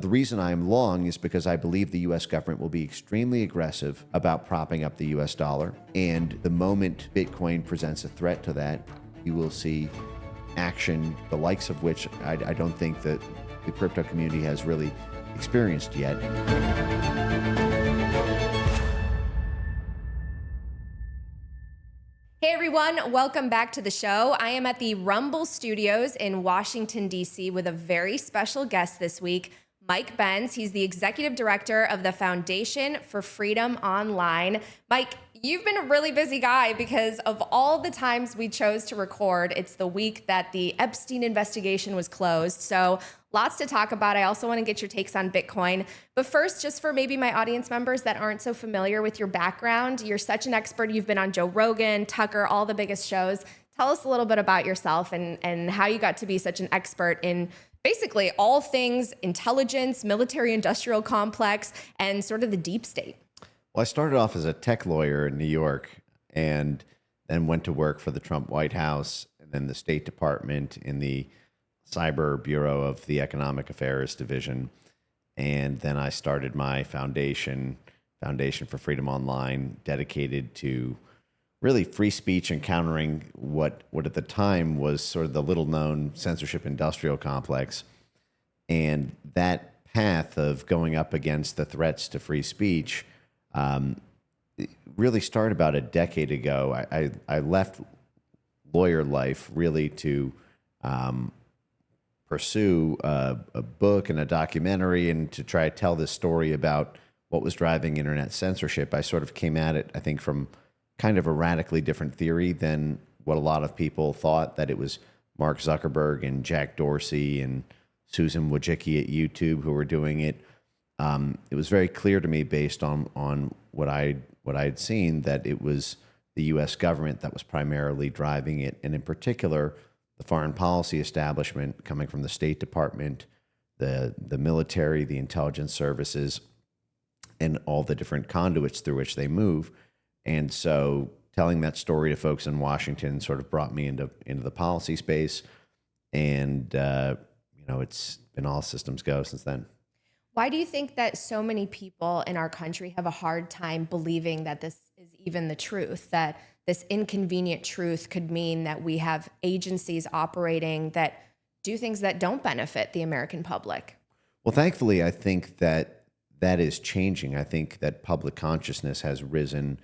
The reason I'm long is because I believe the U.S. government will be extremely aggressive about propping up the U.S. dollar. And the moment Bitcoin presents a threat to that, you will see action, the likes of which I don't think that the crypto community has really experienced yet. Hey everyone, welcome back to the show. I am at the Rumble Studios in Washington, D.C. with a very special guest this week, Mike Benz. He's the executive director of the Foundation for Freedom Online. Mike, you've been a really busy guy because of all the times we chose to record. It's the week that the Epstein investigation was closed. So lots to talk about. I also want to get your takes on Bitcoin. But first, just for maybe my audience members that aren't so familiar with your background, you're such an expert. You've been on Joe Rogan, Tucker, all the biggest shows. Tell us a little bit about yourself and how you got to be such an expert in basically all things intelligence, military industrial complex, and sort of the deep state. Well, I started off as a tech lawyer in New York and then went to work for the Trump White House and then the State Department in the Cyber Bureau of the Economic Affairs Division. And then I started my Foundation for Freedom Online, dedicated to really free speech and countering what at the time was sort of the little known censorship industrial complex. And that path of going up against the threats to free speech really started about a decade ago. I left lawyer life really to pursue a book and a documentary and to try to tell this story about what was driving internet censorship. I sort of came at it, I think, from kind of a radically different theory than what a lot of people thought, that it was Mark Zuckerberg and Jack Dorsey and Susan Wojcicki at YouTube who were doing it. It was very clear to me, based on what I'd seen, that it was the U.S. government that was primarily driving it, and in particular, the foreign policy establishment coming from the State Department, the military, the intelligence services, and all the different conduits through which they move. And so telling that story to folks in Washington sort of brought me into the policy space. And, it's been all systems go since then. Why do you think that so many people in our country have a hard time believing that this is even the truth, that this inconvenient truth could mean that we have agencies operating that do things that don't benefit the American public? Well, thankfully, I think that is changing. I think that public consciousness has risen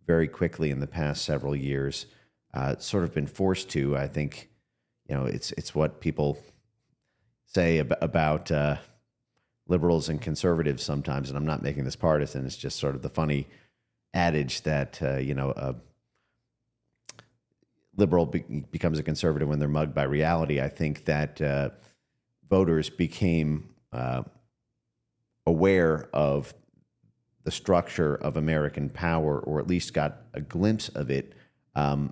very quickly in the past several years. It's sort of been forced to. I think, it's what people say about liberals and conservatives sometimes, and I'm not making this partisan. It's just sort of the funny adage that, a liberal becomes a conservative when they're mugged by reality. I think that voters became aware of the structure of American power, or at least got a glimpse of it,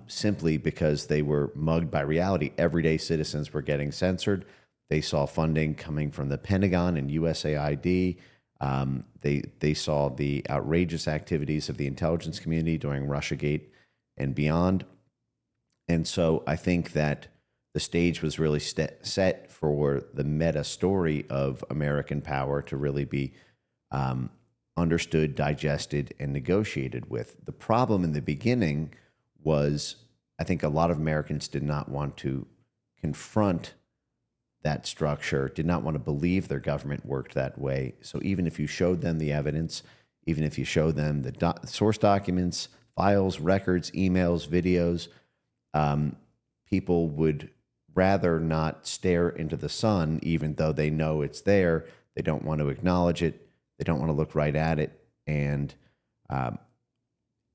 simply because they were mugged by reality. Everyday citizens were getting censored. They saw funding coming from the Pentagon and USAID. They saw the outrageous activities of the intelligence community during Russiagate and beyond. And so I think that the stage was really set for the meta story of American power to really be understood, digested, and negotiated with. The problem in the beginning was, I think a lot of Americans did not want to confront that structure, did not want to believe their government worked that way. So even if you showed them the evidence, even if you showed them the source documents, files, records, emails, videos, people would rather not stare into the sun, even though they know it's there. They don't want to acknowledge it. They don't want to look right at it. And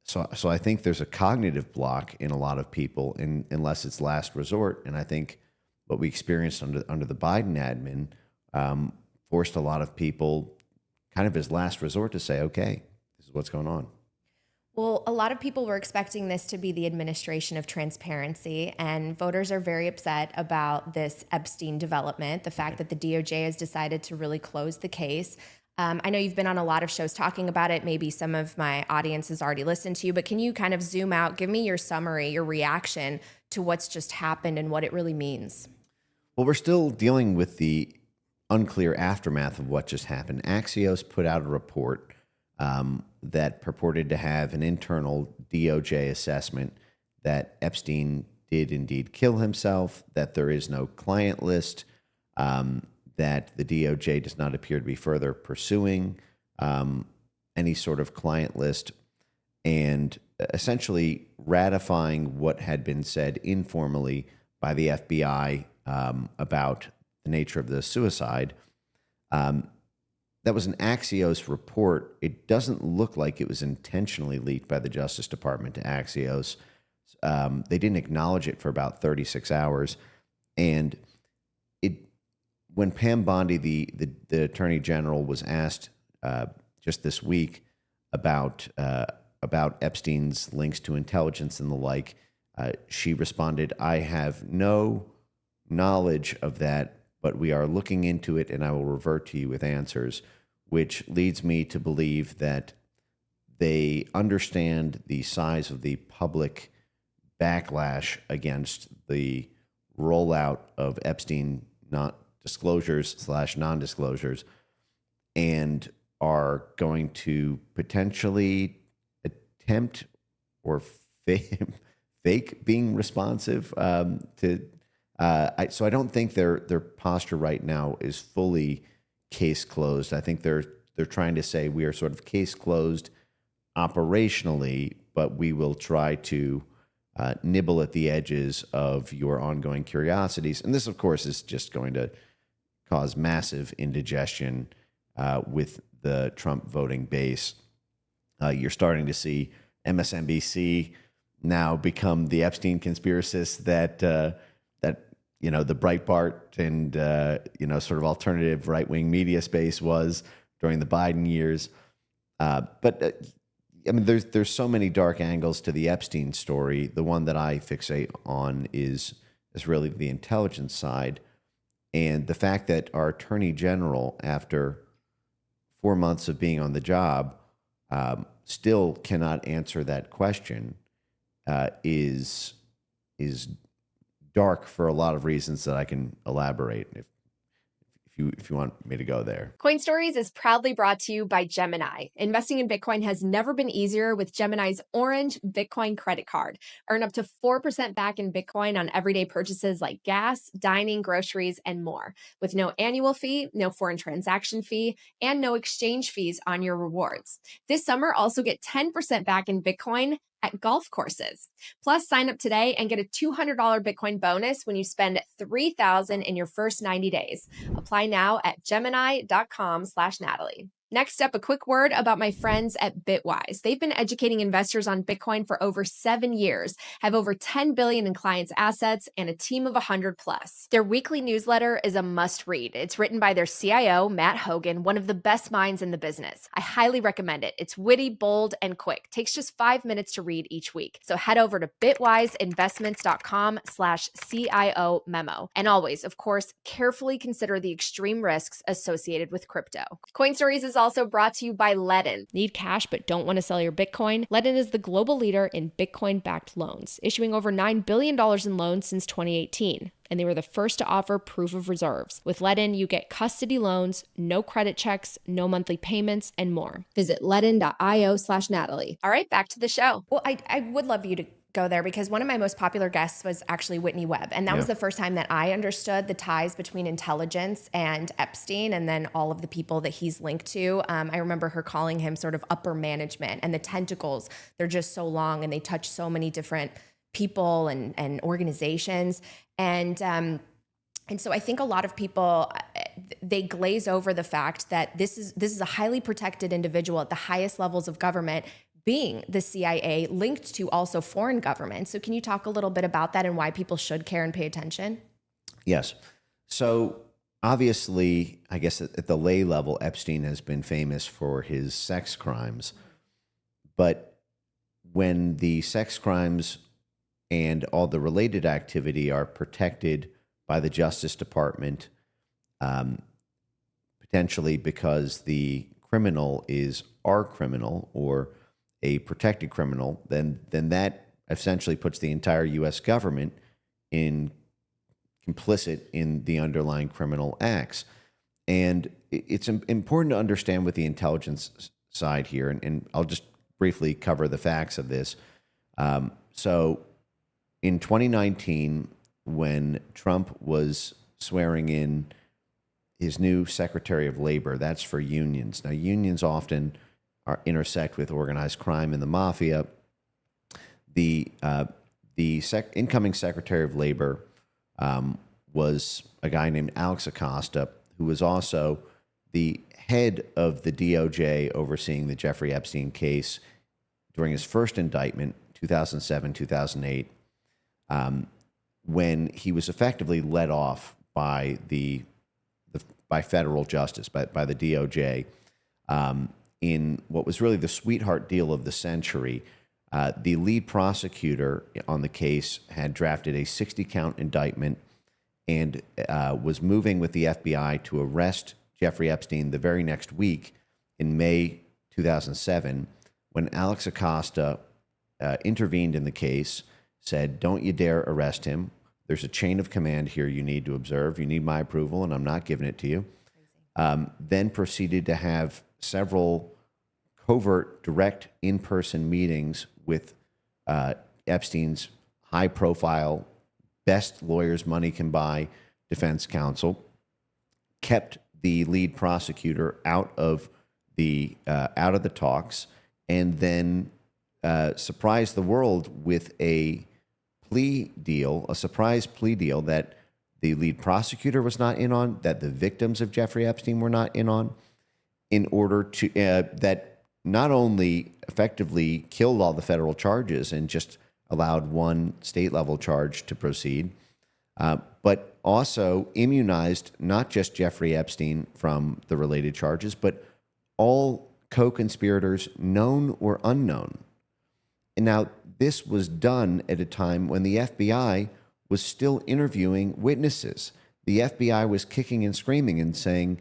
so I think there's a cognitive block in a lot of people, unless it's last resort. And I think what we experienced under the Biden admin forced a lot of people kind of as last resort to say, okay, this is what's going on. Well, a lot of people were expecting this to be the administration of transparency, and voters are very upset about this Epstein development, the fact that the DOJ has decided to really close the case. I know you've been on a lot of shows talking about it. Maybe some of my audience has already listened to you, but can you kind of zoom out, give me your summary, your reaction to what's just happened and what it really means? Well, we're still dealing with the unclear aftermath of what just happened. Axios put out a report that purported to have an internal DOJ assessment that Epstein did indeed kill himself, that there is no client list, that the DOJ does not appear to be further pursuing any sort of client list, and essentially ratifying what had been said informally by the FBI about the nature of the suicide. That was an Axios report. It doesn't look like it was intentionally leaked by the Justice Department to Axios. They didn't acknowledge it for about 36 hours. And when Pam Bondi, the Attorney General, was asked just this week about Epstein's links to intelligence and the like, she responded, "I have no knowledge of that, but we are looking into it and I will revert to you with answers," which leads me to believe that they understand the size of the public backlash against the rollout of Epstein disclosures/non-disclosures, and are going to potentially attempt or fake being responsive to. So I don't think their posture right now is fully case closed. I think they're trying to say we are sort of case closed operationally, but we will try to nibble at the edges of your ongoing curiosities. And this, of course, is just going to cause massive indigestion with the Trump voting base. You're starting to see MSNBC now become the Epstein conspiracists that the Breitbart and sort of alternative right-wing media space was during the Biden years. But there's so many dark angles to the Epstein story. The one that I fixate on is really the intelligence side, and the fact that our Attorney General, after 4 months of being on the job, still cannot answer that question is dark for a lot of reasons that I can elaborate if you want me to go there. Coin Stories is proudly brought to you by Gemini. Investing in Bitcoin has never been easier with Gemini's Orange Bitcoin credit card. Earn up to 4% back in Bitcoin on everyday purchases like gas, dining, groceries, and more. With no annual fee, no foreign transaction fee, and no exchange fees on your rewards. This summer, also get 10% back in Bitcoin at golf courses. Plus, sign up today and get a $200 Bitcoin bonus when you spend $3,000 in your first 90 days. Apply now at gemini.com/Natalie. Next up, a quick word about my friends at Bitwise. They've been educating investors on Bitcoin for over 7 years, have over 10 billion in clients' assets, and a team of 100 plus. Their weekly newsletter is a must read. It's written by their CIO, Matt Hogan, one of the best minds in the business. I highly recommend it. It's witty, bold, and quick. Takes just 5 minutes to read each week. So head over to bitwiseinvestments.com/CIO memo. And always, of course, carefully consider the extreme risks associated with crypto. Coin Stories is also brought to you by Ledn. Need cash but don't want to sell your Bitcoin? Ledn is the global leader in Bitcoin-backed loans, issuing over $9 billion in loans since 2018. And they were the first to offer proof of reserves. With Ledn, you get custody loans, no credit checks, no monthly payments, and more. Visit ledn.io/Natalie. All right, back to the show. Well, I would love you to go there because one of my most popular guests was actually Whitney Webb. And that was the first time that I understood the ties between intelligence and Epstein and then all of the people that he's linked to. I remember her calling him sort of upper management, and the tentacles, they're just so long and they touch so many different people and organizations. And so I think a lot of people, they glaze over the fact that this is a highly protected individual at the highest levels of government, being the CIA, linked to also foreign governments. So can you talk a little bit about that and why people should care and pay attention? Yes. So obviously, I guess at the lay level, Epstein has been famous for his sex crimes. But when the sex crimes and all the related activity are protected by the Justice Department, potentially because the criminal is our criminal or a protected criminal, then that essentially puts the entire U.S. government complicit in the underlying criminal acts. And it's important to understand with the intelligence side here, and I'll just briefly cover the facts of this. So in 2019, when Trump was swearing in his new Secretary of Labor, that's for unions. Now, unions often intersect with organized crime and the mafia. The incoming Secretary of Labor was a guy named Alex Acosta, who was also the head of the DOJ overseeing the Jeffrey Epstein case during his first indictment, 2007, 2008, when he was effectively let off by by federal justice, by the DOJ, in what was really the sweetheart deal of the century. The lead prosecutor on the case had drafted a 60-count indictment and was moving with the FBI to arrest Jeffrey Epstein the very next week in May 2007, when Alex Acosta intervened in the case, said, "Don't you dare arrest him. There's a chain of command here you need to observe. You need my approval, and I'm not giving it to you." Then proceeded to have several covert, direct in-person meetings with Epstein's high-profile, best lawyers money can buy defense counsel, kept the lead prosecutor out of the talks, and then surprised the world with a surprise plea deal that the lead prosecutor was not in on, that the victims of Jeffrey Epstein were not in on, in order to that not only effectively killed all the federal charges and just allowed one state level charge to proceed, but also immunized not just Jeffrey Epstein from the related charges, but all co-conspirators, known or unknown. And now this was done at a time when the FBI was still interviewing witnesses. The FBI was kicking and screaming and saying,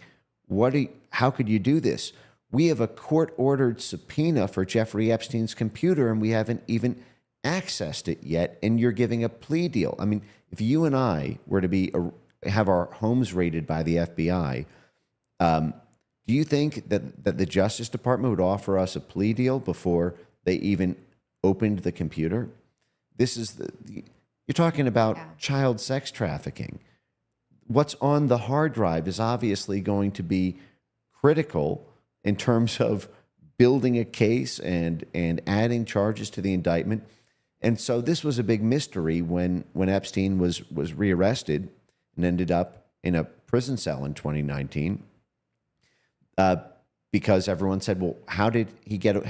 how could you do this? We have a court-ordered subpoena for Jeffrey Epstein's computer, and we haven't even accessed it yet, and you're giving a plea deal. I mean, if you and I were to have our homes raided by the FBI, do you think that the Justice Department would offer us a plea deal before they even opened the computer? This is you're talking about child sex trafficking. What's on the hard drive is obviously going to be critical in terms of building a case and adding charges to the indictment. And so this was a big mystery when Epstein was rearrested and ended up in a prison cell in 2019, because everyone said, well, how did he get it?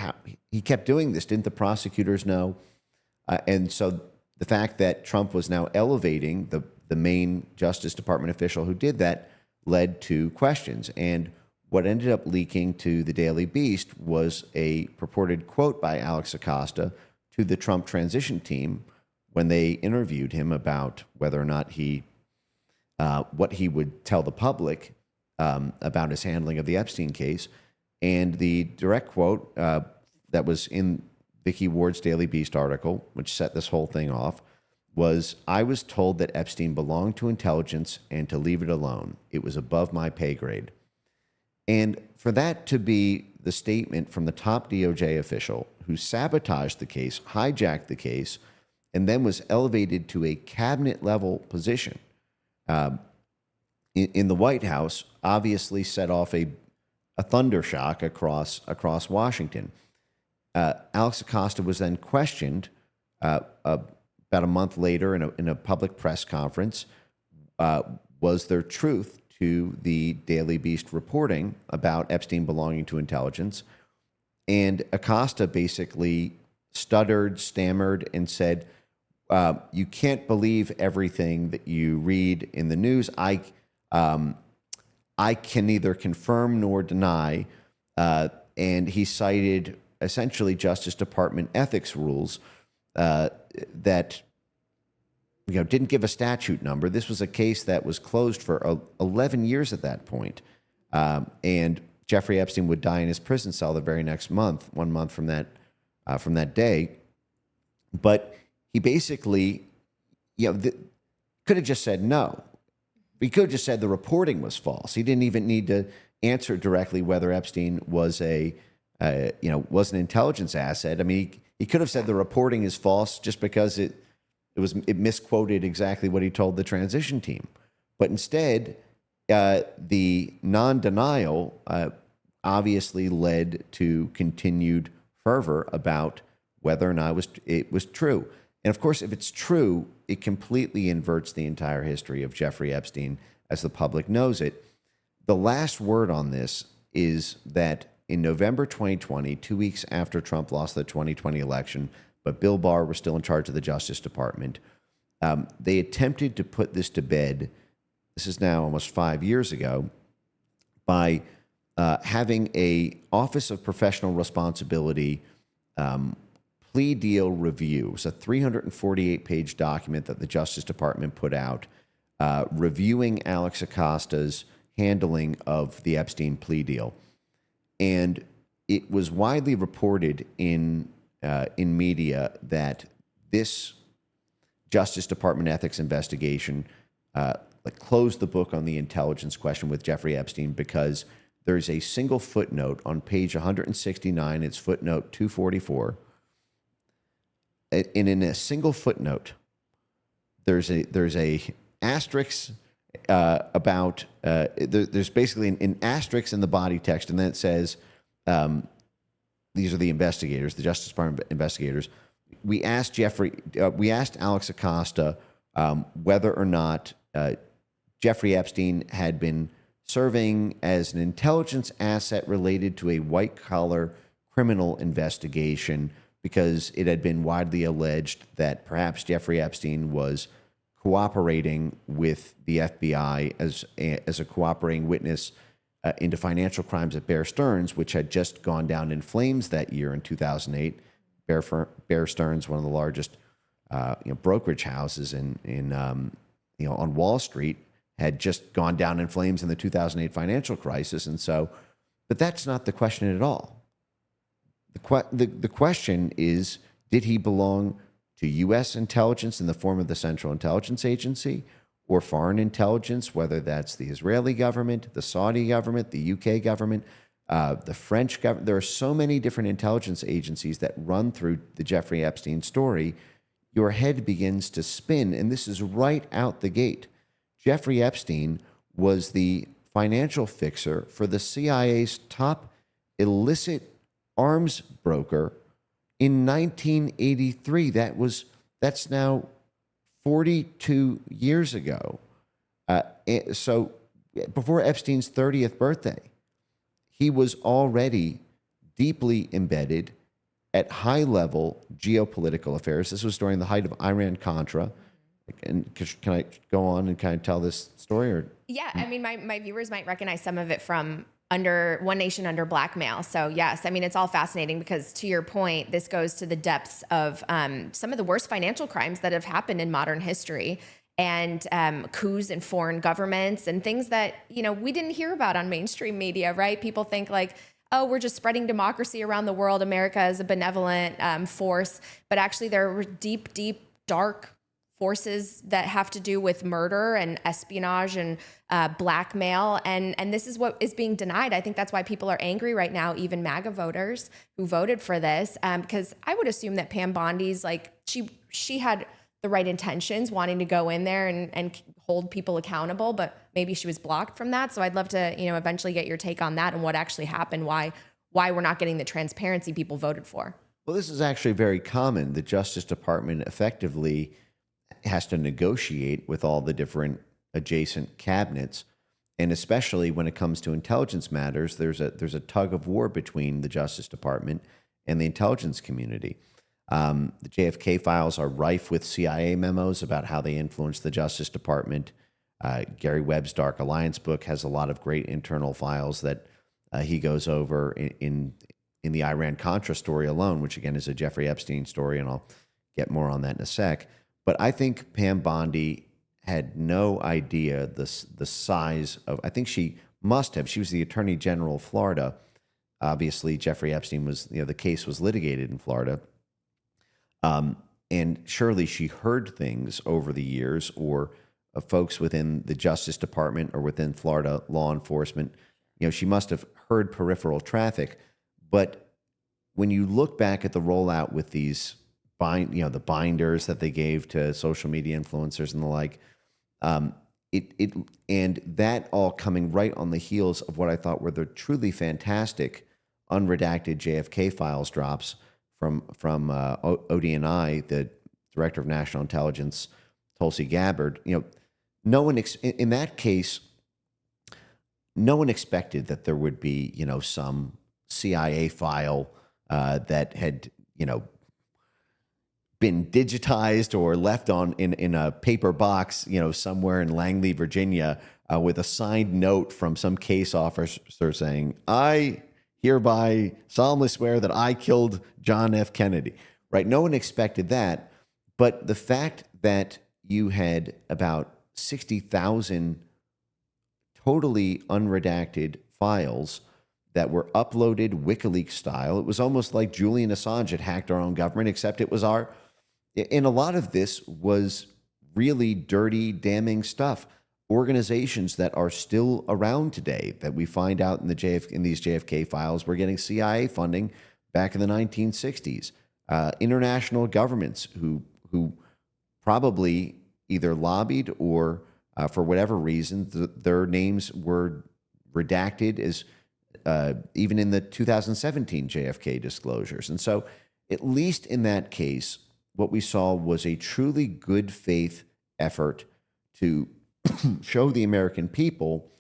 He kept doing this. Didn't the prosecutors know? And so the fact that Trump was now elevating the main Justice Department official who did that led to questions. And what ended up leaking to the Daily Beast was a purported quote by Alex Acosta to the Trump transition team when they interviewed him about whether or not what he would tell the public about his handling of the Epstein case. And the direct quote that was in Bitkey Ward's Daily Beast article, which set this whole thing off, was, "I was told that Epstein belonged to intelligence and to leave it alone. It was above my pay grade." And for that to be the statement from the top DOJ official who sabotaged the case, hijacked the case, and then was elevated to a cabinet-level position in the White House, obviously set off a thunder shock across Washington. Alex Acosta was then questioned about a month later in a public press conference. Was there truth to the Daily Beast reporting about Epstein belonging to intelligence? And Acosta basically stuttered, stammered, and said, "You can't believe everything that you read in the news. I can neither confirm nor deny." And he cited essentially Justice Department ethics rules that didn't give a statute number. This was a case that was closed for 11 years at that point. And Jeffrey Epstein would die in his prison cell the very next month, 1 month from that day. But he basically, could have just said no. He could have just said the reporting was false. He didn't even need to answer directly whether Epstein was was an intelligence asset. I mean, he could have said the reporting is false just because it misquoted exactly what he told the transition team. But instead, the non-denial obviously led to continued fervor about whether or not it was true. And of course, if it's true, it completely inverts the entire history of Jeffrey Epstein as the public knows it. The last word on this is that in November 2020, 2 weeks after Trump lost the 2020 election, but Bill Barr was still in charge of the Justice Department, they attempted to put this to bed. This is now almost 5 years ago, by having a Office of Professional Responsibility plea deal review. It was a 348-page document that the Justice Department put out reviewing Alex Acosta's handling of the Epstein plea deal. And it was widely reported in media that this Justice Department ethics investigation closed the book on the intelligence question with Jeffrey Epstein, because there's a single footnote on page 169. It's footnote 244. And in a single footnote, there's a asterisk about there's basically an asterisk in the body text, and then it says these are the investigators, the Justice Department investigators. We asked Alex Acosta whether or not Jeffrey Epstein had been serving as an intelligence asset related to a white-collar criminal investigation, because it had been widely alleged that perhaps Jeffrey Epstein was cooperating with the FBI as a cooperating witness into financial crimes at Bear Stearns, which had just gone down in flames that year in 2008. Bear Stearns, one of the largest brokerage houses on Wall Street, had just gone down in flames in the 2008 financial crisis. And so, but that's not the question at all. The question is, did he belong to U.S. intelligence in the form of the Central Intelligence Agency, or foreign intelligence, whether that's the Israeli government, the Saudi government, the UK government, the French government? There are so many different intelligence agencies that run through the Jeffrey Epstein story. Your head begins to spin, and this is right out the gate. Jeffrey Epstein was the financial fixer for the CIA's top illicit arms broker in 1983. That's now 42 years ago. So before Epstein's 30th birthday, he was already deeply embedded at high-level geopolitical affairs. This was during the height of Iran-Contra. And can I go on and kind of tell this story? Or? Yeah, I mean, my viewers might recognize some of it from One Nation Under Blackmail. So yes, I mean, it's all fascinating because, to your point, this goes to the depths of some of the worst financial crimes that have happened in modern history, and coups in foreign governments and things that, we didn't hear about on mainstream media, right? People think like, oh, we're just spreading democracy around the world. America is a benevolent force, but actually there were deep, dark forces that have to do with murder and espionage and blackmail. And this is what is being denied. I think that's why people are angry right now, even MAGA voters who voted for this, because I would assume that Pam Bondi's she had the right intentions, wanting to go in there and hold people accountable, but maybe she was blocked from that. So I'd love to, eventually get your take on that and what actually happened, why we're not getting the transparency people voted for. Well, this is actually very common. The Justice Department effectively has to negotiate with all the different adjacent cabinets, and especially when it comes to intelligence matters, there's a tug of war between the Justice Department and the intelligence community. The JFK files are rife with CIA memos about how they influenced the Justice Department. Gary Webb's Dark Alliance book has a lot of great internal files that he goes over in the Iran-Contra story alone, which again is a Jeffrey Epstein story, and I'll get more on that in a sec. But I think Pam Bondi had no idea the size of, I think she must have. She was the Attorney General of Florida. Obviously, Jeffrey Epstein was, the case was litigated in Florida. And surely she heard things over the years, or folks within the Justice Department or within Florida law enforcement. She must have heard peripheral traffic. But when you look back at the rollout with these the binders that they gave to social media influencers and the like, and that all coming right on the heels of what I thought were the truly fantastic unredacted JFK files drops from ODNI, the Director of National Intelligence, Tulsi Gabbard. No one in that case, no one expected that there would be some CIA file that had been digitized or left in a paper box, somewhere in Langley, Virginia, with a signed note from some case officer saying, "I hereby solemnly swear that I killed John F. Kennedy." Right? No one expected that, but the fact that you had about 60,000 totally unredacted files that were uploaded WikiLeaks style. It was almost like Julian Assange had hacked our own government, except it was our. And a lot of this was really dirty, damning stuff. Organizations that are still around today that we find out in these JFK files were getting CIA funding back in the 1960s. International governments who probably either lobbied or for whatever reason their names were redacted as even in the 2017 JFK disclosures. And so at least in that case, what we saw was a truly good faith effort to show the American people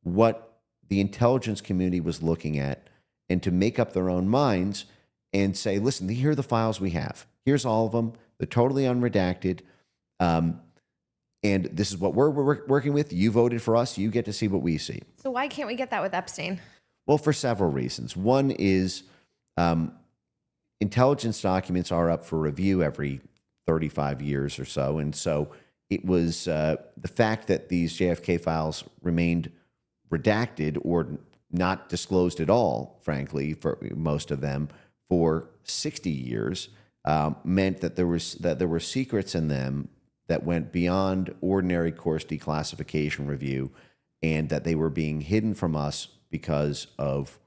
what the intelligence community was looking at and to make up their own minds and say, listen, here are the files we have. Here's all of them. They're totally unredacted. And this is what we're working with. You voted for us. You get to see what we see. So why can't we get that with Epstein? Well, for several reasons. One is intelligence documents are up for review every 35 years or so. And so it was the fact that these JFK files remained redacted or not disclosed at all, frankly, for most of them, for 60 years, meant that there were secrets in them that went beyond ordinary course declassification review, and that they were being hidden from us because of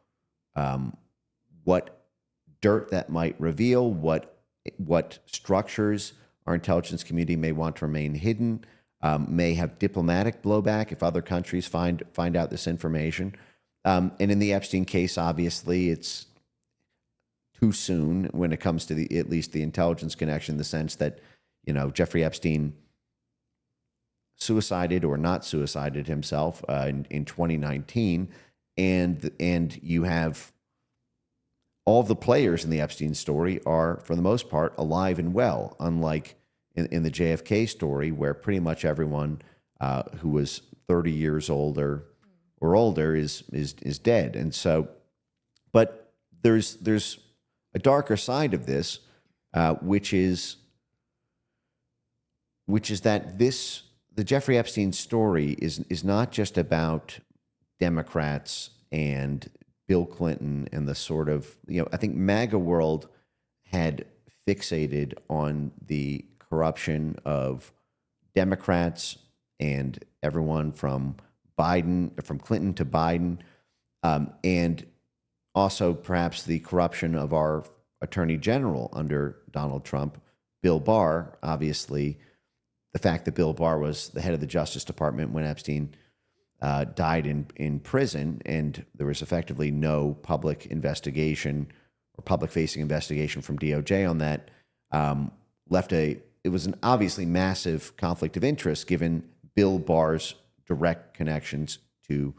what dirt that might reveal, what structures our intelligence community may want to remain hidden, may have diplomatic blowback if other countries find out this information. And in the Epstein case, obviously, it's too soon when it comes to at least the intelligence connection, in the sense that, Jeffrey Epstein suicided or not suicided himself in 2019, and you have all the players in the Epstein story are, for the most part, alive and well, unlike in the JFK story, where pretty much everyone who was 30 years older or older is dead. And so, but there's a darker side of this, which is that the Jeffrey Epstein story is not just about Democrats and Bill Clinton and the sort of, I think MAGA world had fixated on the corruption of Democrats and everyone from Clinton to Biden, and also perhaps the corruption of our Attorney General under Donald Trump, Bill Barr. Obviously, the fact that Bill Barr was the head of the Justice Department when Epstein died in prison, and there was effectively no public investigation or public-facing investigation from DOJ on that, it was an obviously massive conflict of interest given Bill Barr's direct connections to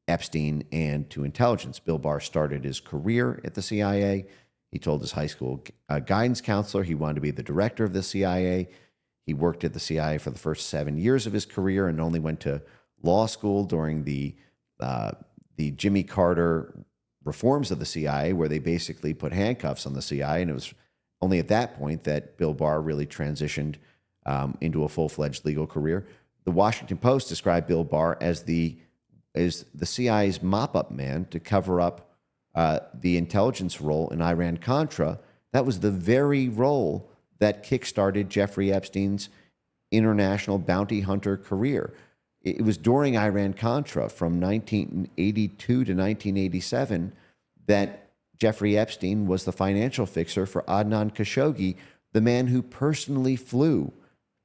Epstein and to intelligence. Bill Barr started his career at the CIA. He told his high school guidance counselor he wanted to be the director of the CIA. He worked at the CIA for the first 7 years of his career and only went to law school during the Jimmy Carter reforms of the CIA, where they basically put handcuffs on the CIA. And it was only at that point that Bill Barr really transitioned into a full-fledged legal career. The Washington Post described Bill Barr as the CIA's mop-up man to cover up the intelligence role in Iran-Contra. That was the very role that kickstarted Jeffrey Epstein's international bounty hunter career. It was during Iran-Contra from 1982 to 1987 that Jeffrey Epstein was the financial fixer for Adnan Khashoggi, the man who personally flew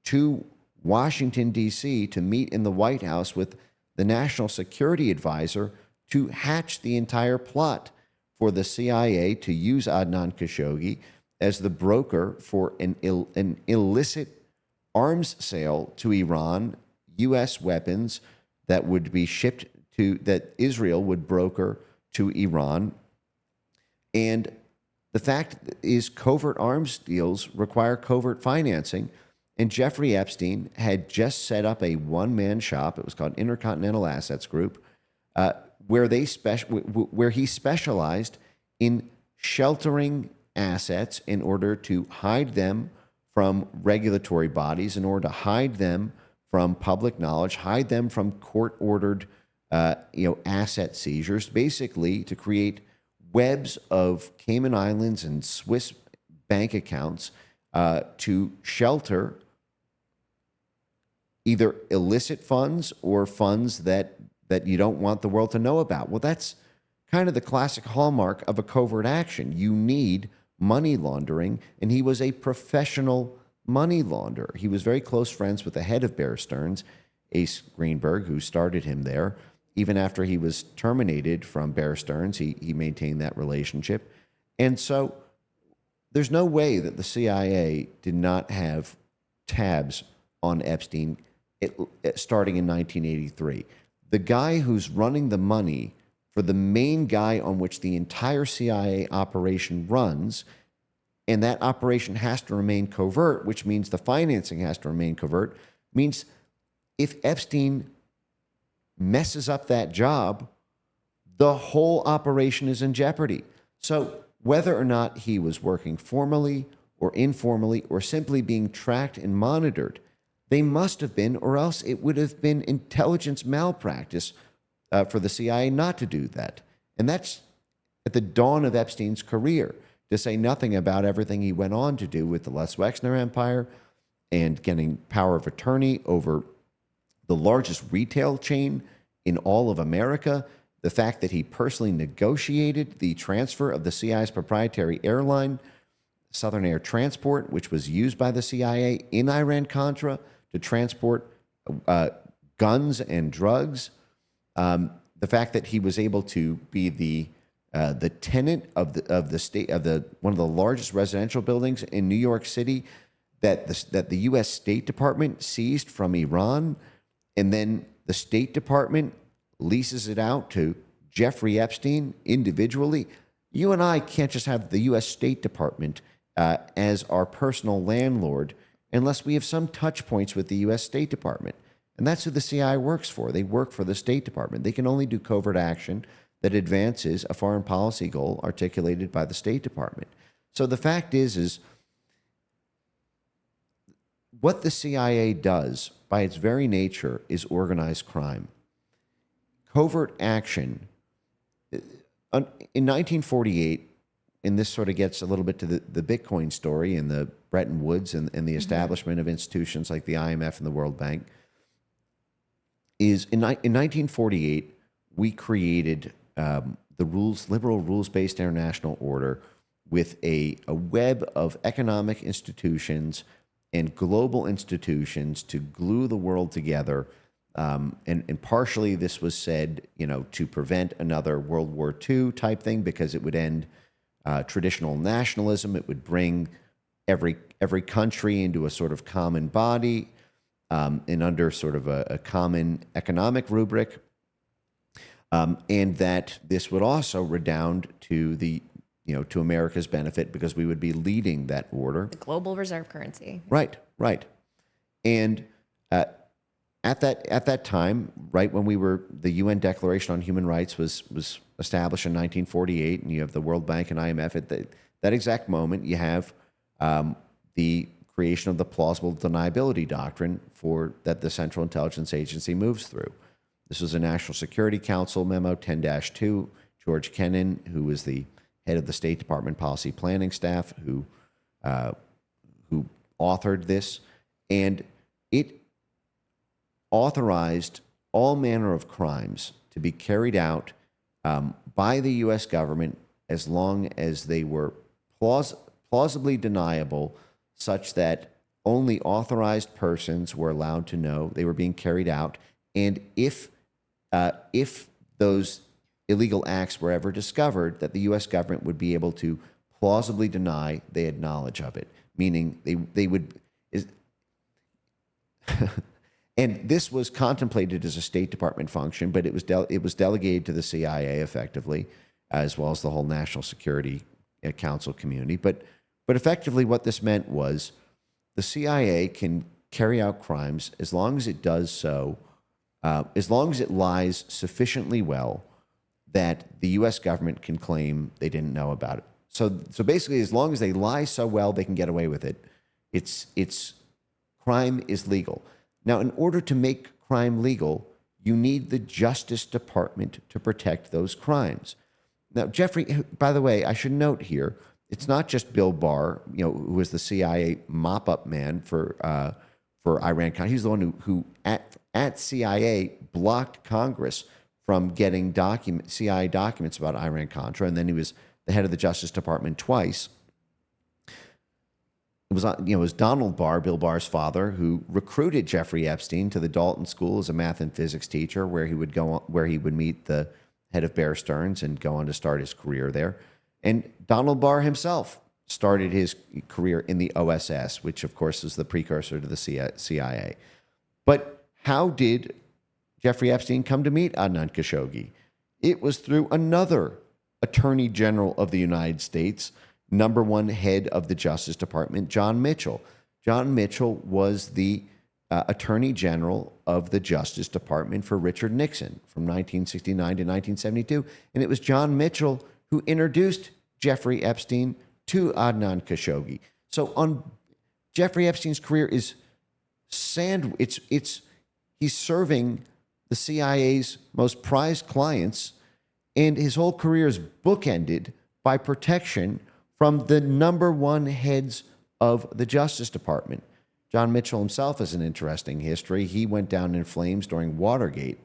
to Washington, D.C. to meet in the White House with the national security advisor to hatch the entire plot for the CIA to use Adnan Khashoggi as the broker for an illicit arms sale to Iran, U.S. weapons that would be shipped to, that Israel would broker to Iran. And the fact is, covert arms deals require covert financing. And Jeffrey Epstein had just set up a one-man shop. It was called Intercontinental Assets Group, where he specialized in sheltering assets in order to hide them from regulatory bodies, in order to hide them from public knowledge, hide them from court-ordered, asset seizures, basically to create webs of Cayman Islands and Swiss bank accounts to shelter either illicit funds or funds that you don't want the world to know about. Well, that's kind of the classic hallmark of a covert action. You need money laundering, and he was a professional money launderer. He was very close friends with the head of Bear Stearns, Ace Greenberg, who started him there. Even after he was terminated from Bear Stearns, he maintained that relationship. And so there's no way that the CIA did not have tabs on Epstein starting in 1983. The guy who's running the money for the main guy on which the entire CIA operation runs, and that operation has to remain covert, which means the financing has to remain covert, means if Epstein messes up that job, the whole operation is in jeopardy. So whether or not he was working formally or informally or simply being tracked and monitored, they must have been, or else it would have been intelligence malpractice for the CIA not to do that. And that's at the dawn of Epstein's career, to say nothing about everything he went on to do with the Les Wexner empire and getting power of attorney over the largest retail chain in all of America, the fact that he personally negotiated the transfer of the CIA's proprietary airline, Southern Air Transport, which was used by the CIA in Iran-Contra to transport guns and drugs. The fact that he was able to be the tenant of one of the largest residential buildings in New York City that the U.S. State Department seized from Iran, and then the State Department leases it out to Jeffrey Epstein individually. You and I can't just have the U.S. State Department as our personal landlord unless we have some touch points with the U.S. State Department. And that's who the CIA works for. They work for the State Department. They can only do covert action that advances a foreign policy goal articulated by the State Department. So the fact is what the CIA does by its very nature is organized crime. Covert action. In 1948, and this sort of gets a little bit to the Bitcoin story and the Bretton Woods and the establishment of institutions like the IMF and the World Bank, is in 1948, we created the liberal rules-based international order with a web of economic institutions and global institutions to glue the world together. And partially this was said, to prevent another World War II type thing, because it would end traditional nationalism. It would bring every country into a sort of common body and under sort of a common economic rubric. And that this would also redound to to America's benefit, because we would be leading that order. The global reserve currency. Right. And at that time, right when the UN Declaration on Human Rights was established in 1948, and you have the World Bank and IMF, at that exact moment, you have the creation of the plausible deniability doctrine that the Central Intelligence Agency moves through. This was a National Security Council memo 10-2. George Kennan, who was the head of the State Department policy planning staff, who authored this, and it authorized all manner of crimes to be carried out by the U.S. government as long as they were plausibly deniable, such that only authorized persons were allowed to know they were being carried out. And if those illegal acts were ever discovered, that the U.S. government would be able to plausibly deny they had knowledge of it, meaning they would. And this was contemplated as a State Department function, but it was delegated to the CIA effectively, as well as the whole National Security Council community. But effectively, what this meant was the CIA can carry out crimes as long as it does so, as long as it lies sufficiently well that the U.S. government can claim they didn't know about it. So basically, as long as they lie so well they can get away with it, it's crime is legal. Now, in order to make crime legal, you need the Justice Department to protect those crimes. Now, Jeffrey, by the way, I should note here, it's not just Bill Barr, who was the CIA mop-up man for Iran-Contra. He's the one who at CIA blocked Congress from getting CIA documents about Iran-Contra, and then he was the head of the Justice Department twice. It was Donald Barr, Bill Barr's father, who recruited Jeffrey Epstein to the Dalton School as a math and physics teacher, where he would meet the head of Bear Stearns and go on to start his career there. And Donald Barr himself started his career in the OSS, which of course was the precursor to the CIA. But how did Jeffrey Epstein come to meet Adnan Khashoggi? It was through another Attorney General of the United States, number one head of the Justice Department, John Mitchell. John Mitchell was the Attorney General of the Justice Department for Richard Nixon from 1969 to 1972. And it was John Mitchell who introduced Jeffrey Epstein to Adnan Khashoggi. So Jeffrey Epstein's career is he's serving the CIA's most prized clients, and his whole career is bookended by protection from the number one heads of the Justice Department. John Mitchell himself has an interesting history. He went down in flames during Watergate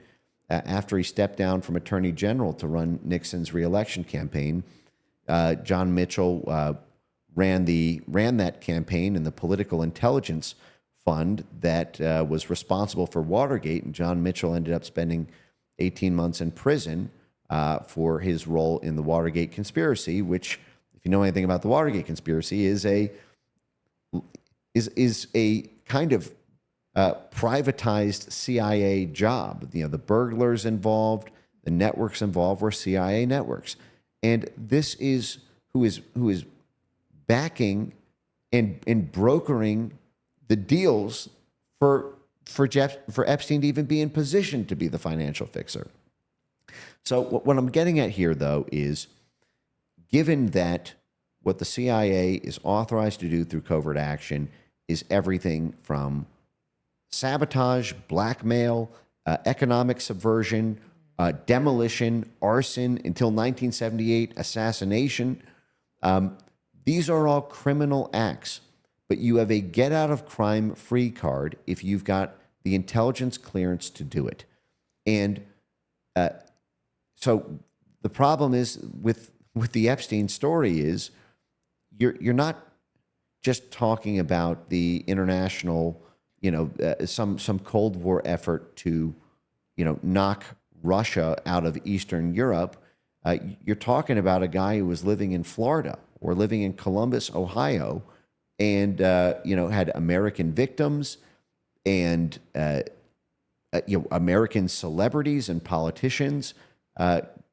after he stepped down from Attorney General to run Nixon's reelection campaign. John Mitchell ran that campaign in the Political Intelligence Fund that was responsible for Watergate, and John Mitchell ended up spending 18 months in prison for his role in the Watergate conspiracy, which, if you know anything about the Watergate conspiracy, is a kind of privatized CIA job. The burglars involved, the networks involved were CIA networks, and this is who is backing and brokering the deals for Epstein to even be in position to be the financial fixer. So what I'm getting at here, though, is given that what the CIA is authorized to do through covert action is everything from sabotage, blackmail, economic subversion, demolition, arson, until 1978, assassination. These are all criminal acts, but you have a get-out-of-crime-free card if you've got the intelligence clearance to do it. And so the problem is with the Epstein story is you're not just talking about the international, some Cold War effort to, knock Russia out of Eastern Europe. You're talking about a guy who was living in Florida or living in Columbus, Ohio, and had American victims and American celebrities and politicians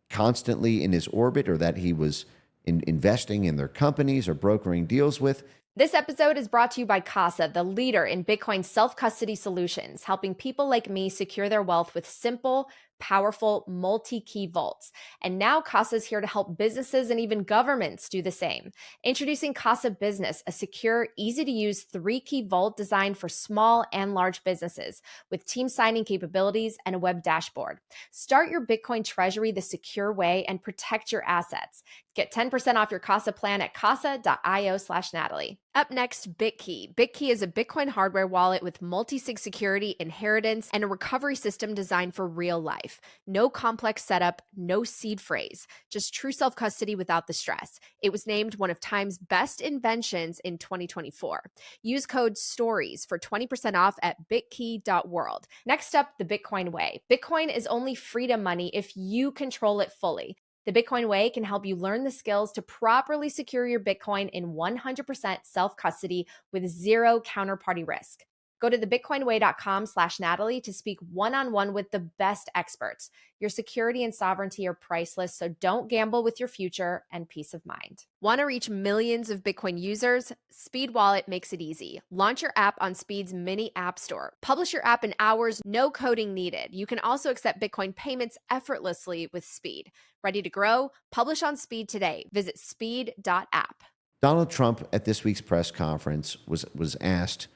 constantly in his orbit, or that he was investing in their companies or brokering deals with. This episode is brought to you by Casa, the leader in Bitcoin self-custody solutions, helping people like me secure their wealth with simple, powerful, multi-key vaults. And now Casa is here to help businesses and even governments do the same. Introducing Casa Business, a secure, easy-to-use 3-key vault designed for small and large businesses with team signing capabilities and a web dashboard. Start your Bitcoin treasury the secure way and protect your assets. Get 10% off your Casa plan at casa.io/Natalie. Up next, Bitkey. Bitkey is a Bitcoin hardware wallet with multi-sig security, inheritance, and a recovery system designed for real life. No complex setup, no seed phrase, just true self-custody without the stress. It was named one of Time's best inventions in 2024. Use code STORIES for 20% off at bitkey.world. Next up, the Bitcoin way. Bitcoin is only freedom money if you control it fully. The Bitcoin way can help you learn the skills to properly secure your Bitcoin in 100% self-custody with zero counterparty risk. Go to thebitcoinway.com/Natalie to speak one-on-one with the best experts. Your security and sovereignty are priceless, so don't gamble with your future and peace of mind. Want to reach millions of Bitcoin users? Speed Wallet makes it easy. Launch your app on Speed's mini app store. Publish your app in hours, no coding needed. You can also accept Bitcoin payments effortlessly with Speed. Ready to grow? Publish on Speed today. Visit Speed.app. Donald Trump at this week's press conference was asked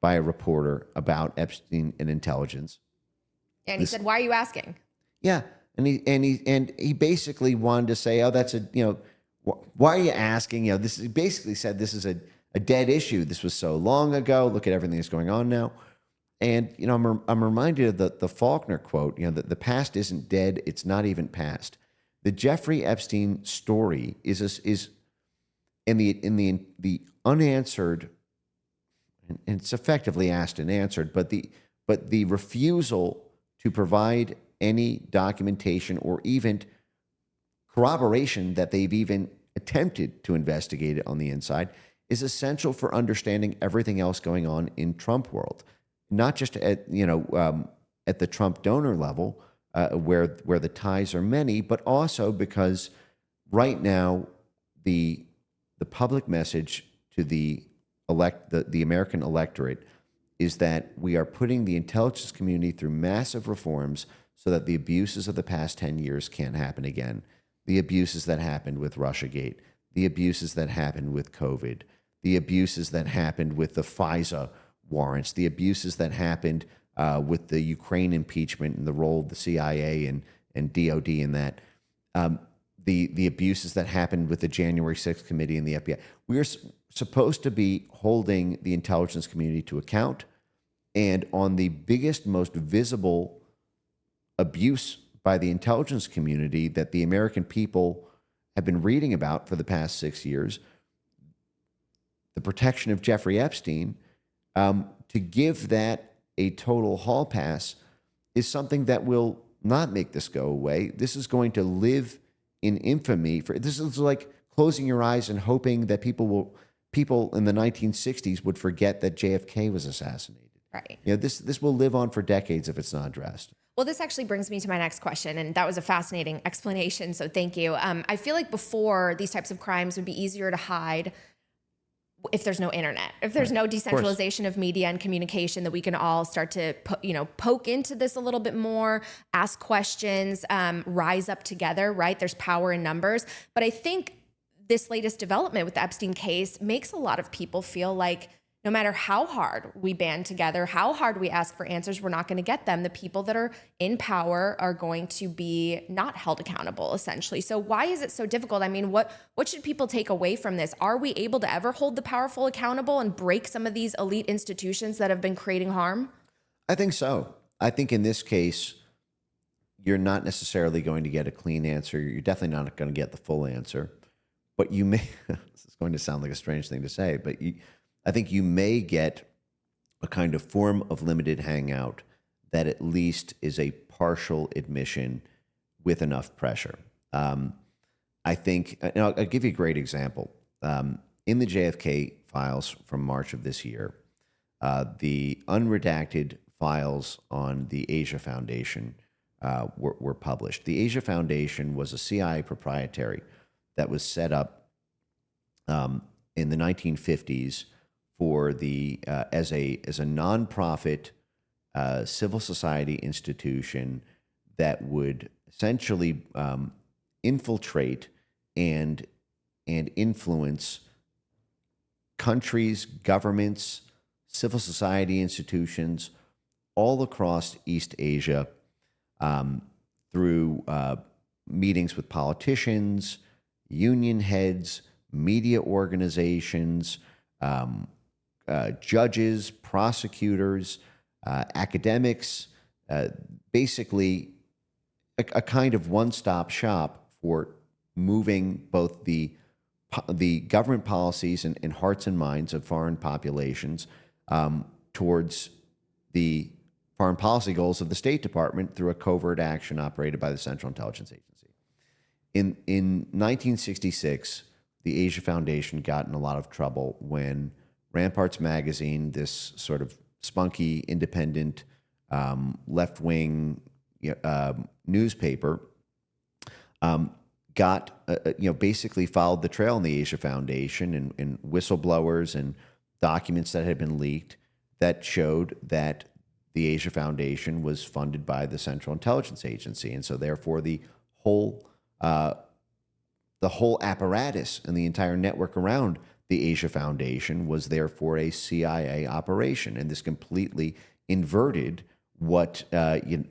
by a reporter about Epstein and intelligence. And he said, "Why are you asking?" Yeah, and he basically wanted to say, "Oh, that's why are you asking? This is," he basically said, "This is a dead issue. This was so long ago. Look at everything that's going on now." And I'm reminded of the Faulkner quote. That the past isn't dead; it's not even past. The Jeffrey Epstein story is in the unanswered. And it's effectively asked and answered, but the refusal to provide any documentation or even corroboration that they've even attempted to investigate it on the inside is essential for understanding everything else going on in Trump world, not just at the Trump donor level where the ties are many, but also because right now the public message to the American electorate is that we are putting the intelligence community through massive reforms so that the abuses of the past 10 years can't happen again. The abuses that happened with Russiagate, the abuses that happened with COVID, the abuses that happened with the FISA warrants, the abuses that happened with the Ukraine impeachment and the role of the CIA and DOD in that. The abuses that happened with the January 6th committee and the FBI. We are supposed to be holding the intelligence community to account. And on the biggest, most visible abuse by the intelligence community that the American people have been reading about for the past 6 years, the protection of Jeffrey Epstein, to give that a total hall pass is something that will not make this go away. This is going to live in infamy. This is like closing your eyes and hoping that people in the 1960s would forget that JFK was assassinated. Right. This will live on for decades if it's not addressed. Well, this actually brings me to my next question, and that was a fascinating explanation, so thank you. I feel like before, these types of crimes would be easier to hide if there's no internet, if there's no decentralization of media and communication, that we can all start to poke into this a little bit more, ask questions, rise up together, right? There's power in numbers. But I think this latest development with the Epstein case makes a lot of people feel like no matter how hard we band together, how hard we ask for answers, we're not going to get them. The people that are in power are going to be not held accountable, essentially. So why is it so difficult? I mean, what should people take away from this? Are we able to ever hold the powerful accountable and break some of these elite institutions that have been creating harm? I think so. I think in this case, you're not necessarily going to get a clean answer. You're definitely not going to get the full answer. But you may, this is going to sound like a strange thing to say, but I think you may get a kind of form of limited hangout that at least is a partial admission with enough pressure. I think, and I'll give you a great example. In the JFK files from March of this year, the unredacted files on the Asia Foundation were published. The Asia Foundation was a CIA proprietary that was set up in the 1950s for as a nonprofit civil society institution that would essentially infiltrate and influence countries, governments, civil society institutions all across East Asia through meetings with politicians, union heads, media organizations, judges, prosecutors, academics, basically a kind of one-stop shop for moving both the government policies and hearts and minds of foreign populations towards the foreign policy goals of the State Department through a covert action operated by the Central Intelligence Agency. In 1966, the Asia Foundation got in a lot of trouble when Ramparts magazine, this sort of spunky, independent, left-wing newspaper, basically followed the trail in the Asia Foundation and whistleblowers and documents that had been leaked that showed that the Asia Foundation was funded by the Central Intelligence Agency, and so therefore the whole apparatus and the entire network around the Asia Foundation was therefore a CIA operation, and this completely inverted what the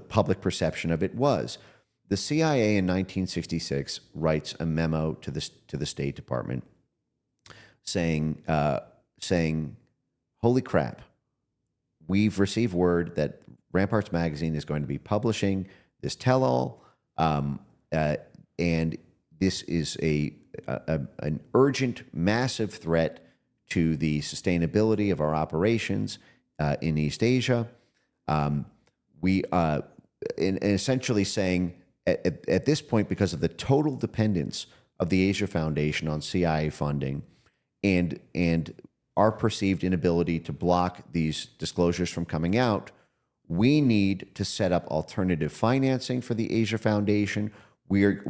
public perception of it was. The CIA in 1966 writes a memo to the State Department saying, "Holy crap, we've received word that Ramparts magazine is going to be publishing this tell-all, and this is an urgent, massive threat to the sustainability of our operations in East Asia." And essentially saying, at this point, because of the total dependence of the Asia Foundation on CIA funding and our perceived inability to block these disclosures from coming out, we need to set up alternative financing for the Asia Foundation. We're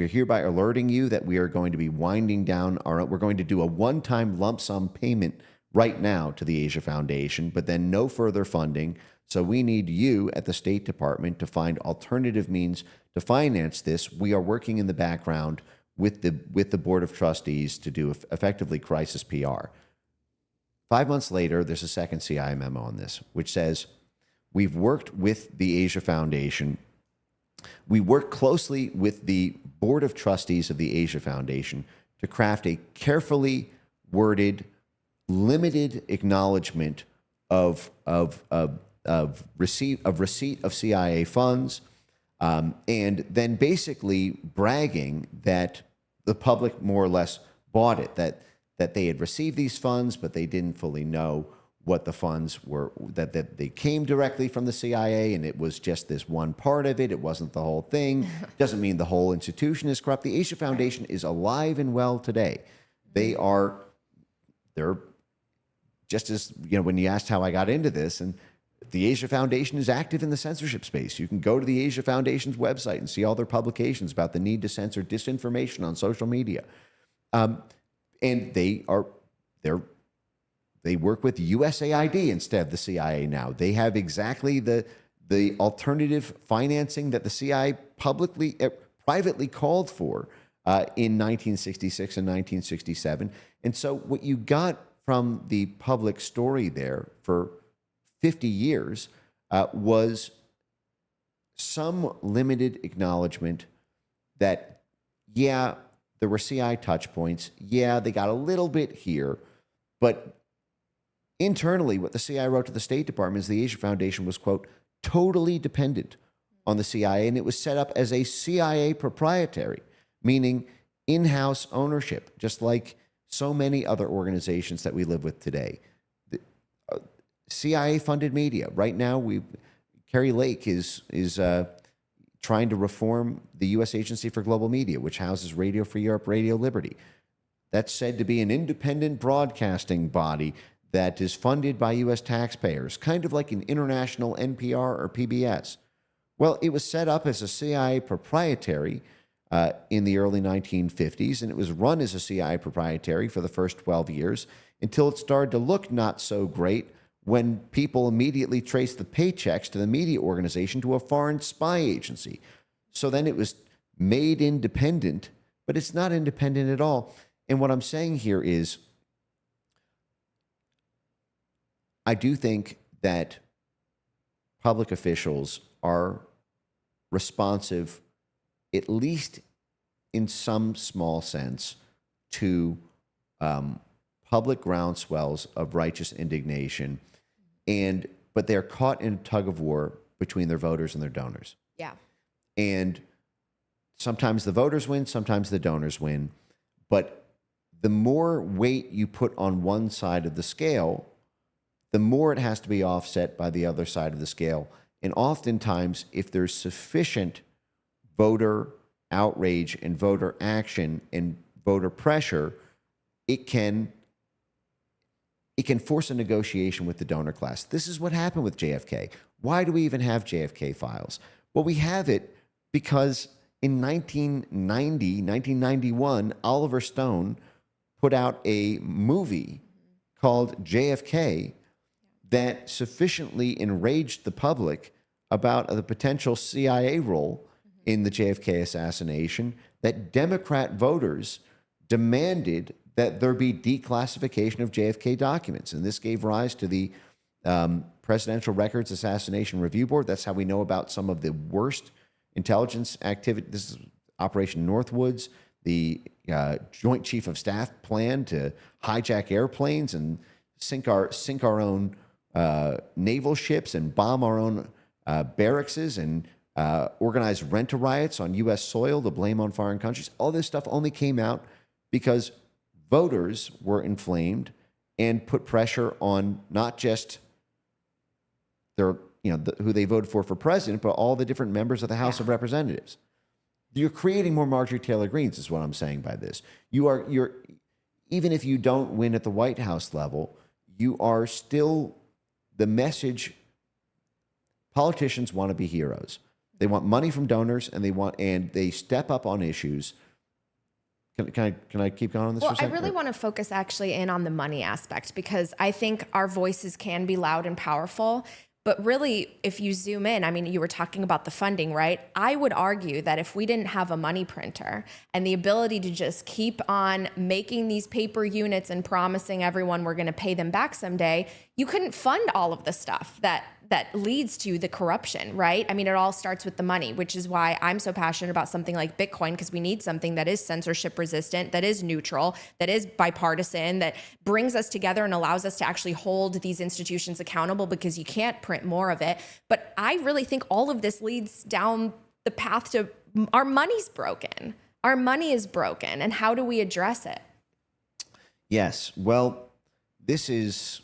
hereby alerting you that we are going to be winding down we're going to do a one-time lump sum payment right now to the Asia Foundation, but then no further funding. So we need you at the State Department to find alternative means to finance this. We are working in the background with the Board of Trustees to do effectively crisis PR. 5 months later, there's a second CIA memo on this, which says, we've worked with the Asia Foundation. We work closely with the Board of Trustees of the Asia Foundation to craft a carefully worded, limited acknowledgement of receipt of CIA funds, and then basically bragging that the public more or less bought it, that they had received these funds, but they didn't fully know what the funds were, that they came directly from the CIA, and it was just this one part of it. It wasn't the whole thing. Doesn't mean the whole institution is corrupt. The Asia Foundation is alive and well today. They're just as, when you asked how I got into this, and the Asia Foundation is active in the censorship space. You can go to the Asia Foundation's website and see all their publications about the need to censor disinformation on social media. And they work with USAID instead of the CIA now. They have exactly the alternative financing that the CIA privately called for in 1966 and 1967. And so what you got from the public story there for 50 years was some limited acknowledgement that, yeah, there were CIA touch points. Yeah, they got a little bit here. But internally, what the CIA wrote to the State Department is the Asia Foundation was, quote, totally dependent on the CIA, and it was set up as a CIA proprietary, meaning in-house ownership, just like so many other organizations that we live with today. CIA-funded media. Right now, Carrie Lake is trying to reform the U.S. Agency for Global Media, which houses Radio Free Europe, Radio Liberty. That's said to be an independent broadcasting body that is funded by U.S. taxpayers, kind of like an international NPR or PBS. Well, it was set up as a CIA proprietary in the early 1950s, and it was run as a CIA proprietary for the first 12 years until it started to look not so great when people immediately traced the paychecks to the media organization to a foreign spy agency. So then it was made independent, but it's not independent at all. And what I'm saying here is, I do think that public officials are responsive, at least in some small sense, to public groundswells of righteous indignation, but they're caught in a tug of war between their voters and their donors. Yeah. And sometimes the voters win, sometimes the donors win. But the more weight you put on one side of the scale, the more it has to be offset by the other side of the scale. And oftentimes, if there's sufficient voter outrage and voter action and voter pressure, it can force a negotiation with the donor class. This is what happened with JFK. Why do we even have JFK files? Well, we have it because in 1991, Oliver Stone put out a movie called JFK that sufficiently enraged the public about the potential CIA role in the JFK assassination that Democrat voters demanded that there be declassification of JFK documents. And this gave rise to the Presidential Records Assassination Review Board. That's how we know about some of the worst intelligence activity. This is Operation Northwoods, the Joint Chief of Staff plan to hijack airplanes and sink our own naval ships and bomb our own barracks and organize rent-a-riots on U.S. soil to blame on foreign countries. All this stuff only came out because voters were inflamed and put pressure on not just their, who they voted for president, but all the different members of the House of Representatives. You're creating more Marjorie Taylor Greenes, is what I'm saying by this. You're even if you don't win at the White House level, you are still the message. Politicians want to be heroes. They want money from donors, and they step up on issues. Can I keep going on this for a second? Well, I really want to focus actually in on the money aspect, because I think our voices can be loud and powerful. But really, if you zoom in, I mean, you were talking about the funding, right? I would argue that if we didn't have a money printer and the ability to just keep on making these paper units and promising everyone we're going to pay them back someday, you couldn't fund all of the stuff that leads to the corruption, right? I mean, it all starts with the money, which is why I'm so passionate about something like Bitcoin, because we need something that is censorship resistant, that is neutral, that is bipartisan, that brings us together and allows us to actually hold these institutions accountable, because you can't print more of it. But I really think all of this leads down the path to our money's broken. Our money is broken. And how do we address it? Yes. Well, this is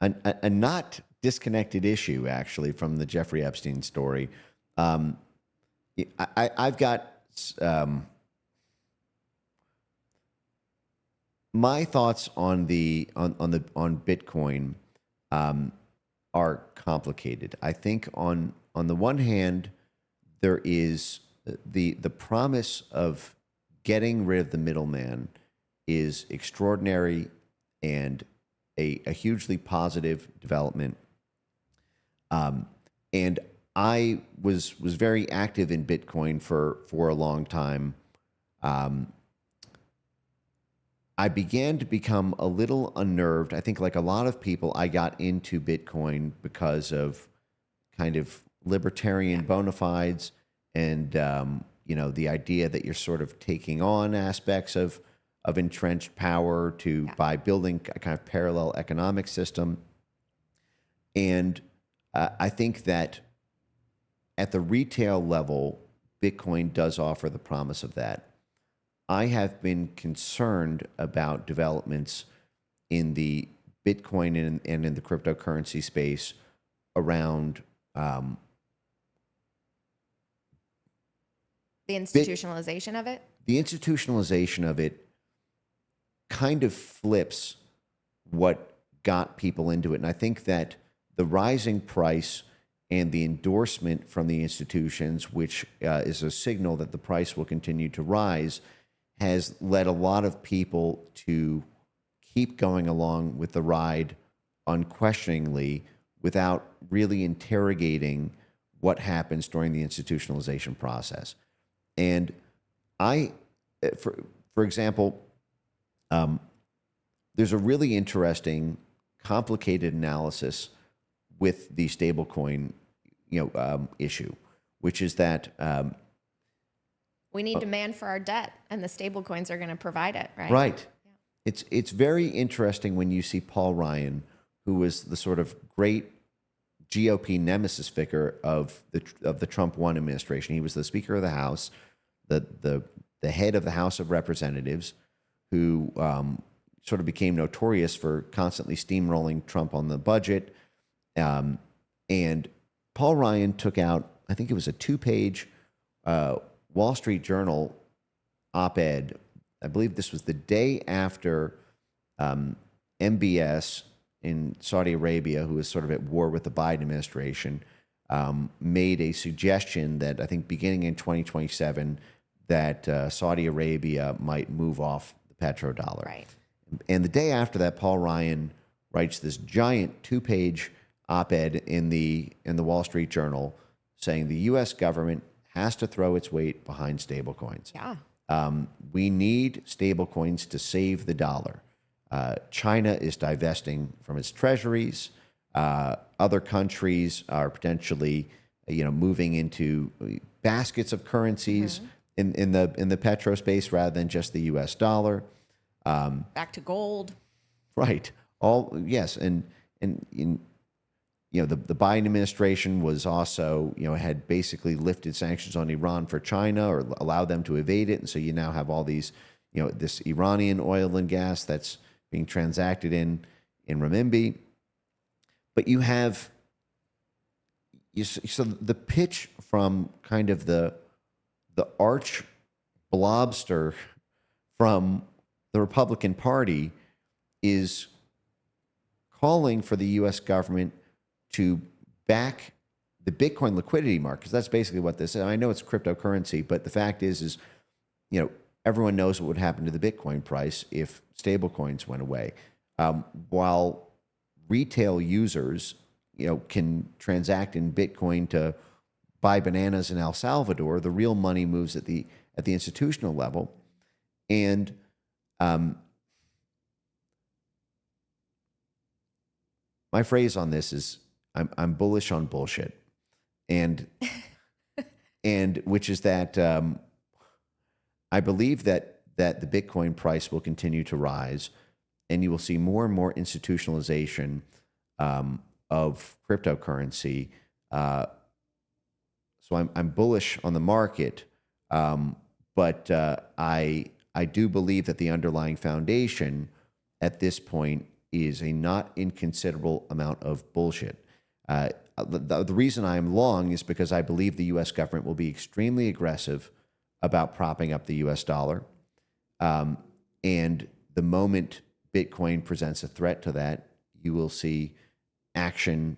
a not disconnected issue, actually, from the Jeffrey Epstein story. I've got my thoughts on Bitcoin are complicated. I think on the one hand, there is the promise of getting rid of the middleman is extraordinary and a hugely positive development. And I was very active in Bitcoin for a long time. I began to become a little unnerved. I think, like a lot of people, I got into Bitcoin because of kind of libertarian bona fides and the idea that you're sort of taking on aspects of entrenched power by building a kind of parallel economic system. And I think that at the retail level, Bitcoin does offer the promise of that. I have been concerned about developments in the Bitcoin and in the cryptocurrency space around the institutionalization of it? The institutionalization of it kind of flips what got people into it. And I think that the rising price and the endorsement from the institutions, which is a signal that the price will continue to rise, has led a lot of people to keep going along with the ride unquestioningly without really interrogating what happens during the institutionalization process. And for example, there's a really interesting, complicated analysis with the stablecoin, issue, which is that We need demand for our debt, and the stable coins are going to provide it, right? Right. It's very interesting when you see Paul Ryan, who was the sort of great GOP nemesis figure of the Trump 1 administration. He was the Speaker of the House, the head of the House of Representatives, who sort of became notorious for constantly steamrolling Trump on the budget. And Paul Ryan took out, I think it was a 2-page Wall Street Journal op-ed. I believe this was the day after MBS in Saudi Arabia, who was sort of at war with the Biden administration, made a suggestion that I think beginning in 2027 that Saudi Arabia might move off the petrodollar. Right. And the day after that, Paul Ryan writes this giant 2-page op-ed in the Wall Street Journal saying the U.S. government has to throw its weight behind stablecoins. Yeah. We need stablecoins to save the dollar. China is divesting from its treasuries. Other countries are potentially, moving into baskets of currencies in the petro space rather than just the U.S. dollar. Back to gold. Right. Yes, and the Biden administration was also, had basically lifted sanctions on Iran for China or allowed them to evade it. And so you now have all these, this Iranian oil and gas that's being transacted in renminbi. But you have, so the pitch from kind of the arch blobster from the Republican Party is calling for the U.S. government to back the Bitcoin liquidity market, because that's basically what this is. I know it's cryptocurrency, but the fact is, everyone knows what would happen to the Bitcoin price if stablecoins went away. While retail users, can transact in Bitcoin to buy bananas in El Salvador, the real money moves at the institutional level, and my phrase on this is I'm bullish on bullshit, and which is that I believe that the Bitcoin price will continue to rise, and you will see more and more institutionalization of cryptocurrency. So I'm bullish on the market, but I do believe that the underlying foundation at this point is a not inconsiderable amount of bullshit. The reason I am long is because I believe the U.S. government will be extremely aggressive about propping up the U.S. dollar. And the moment Bitcoin presents a threat to that, you will see action,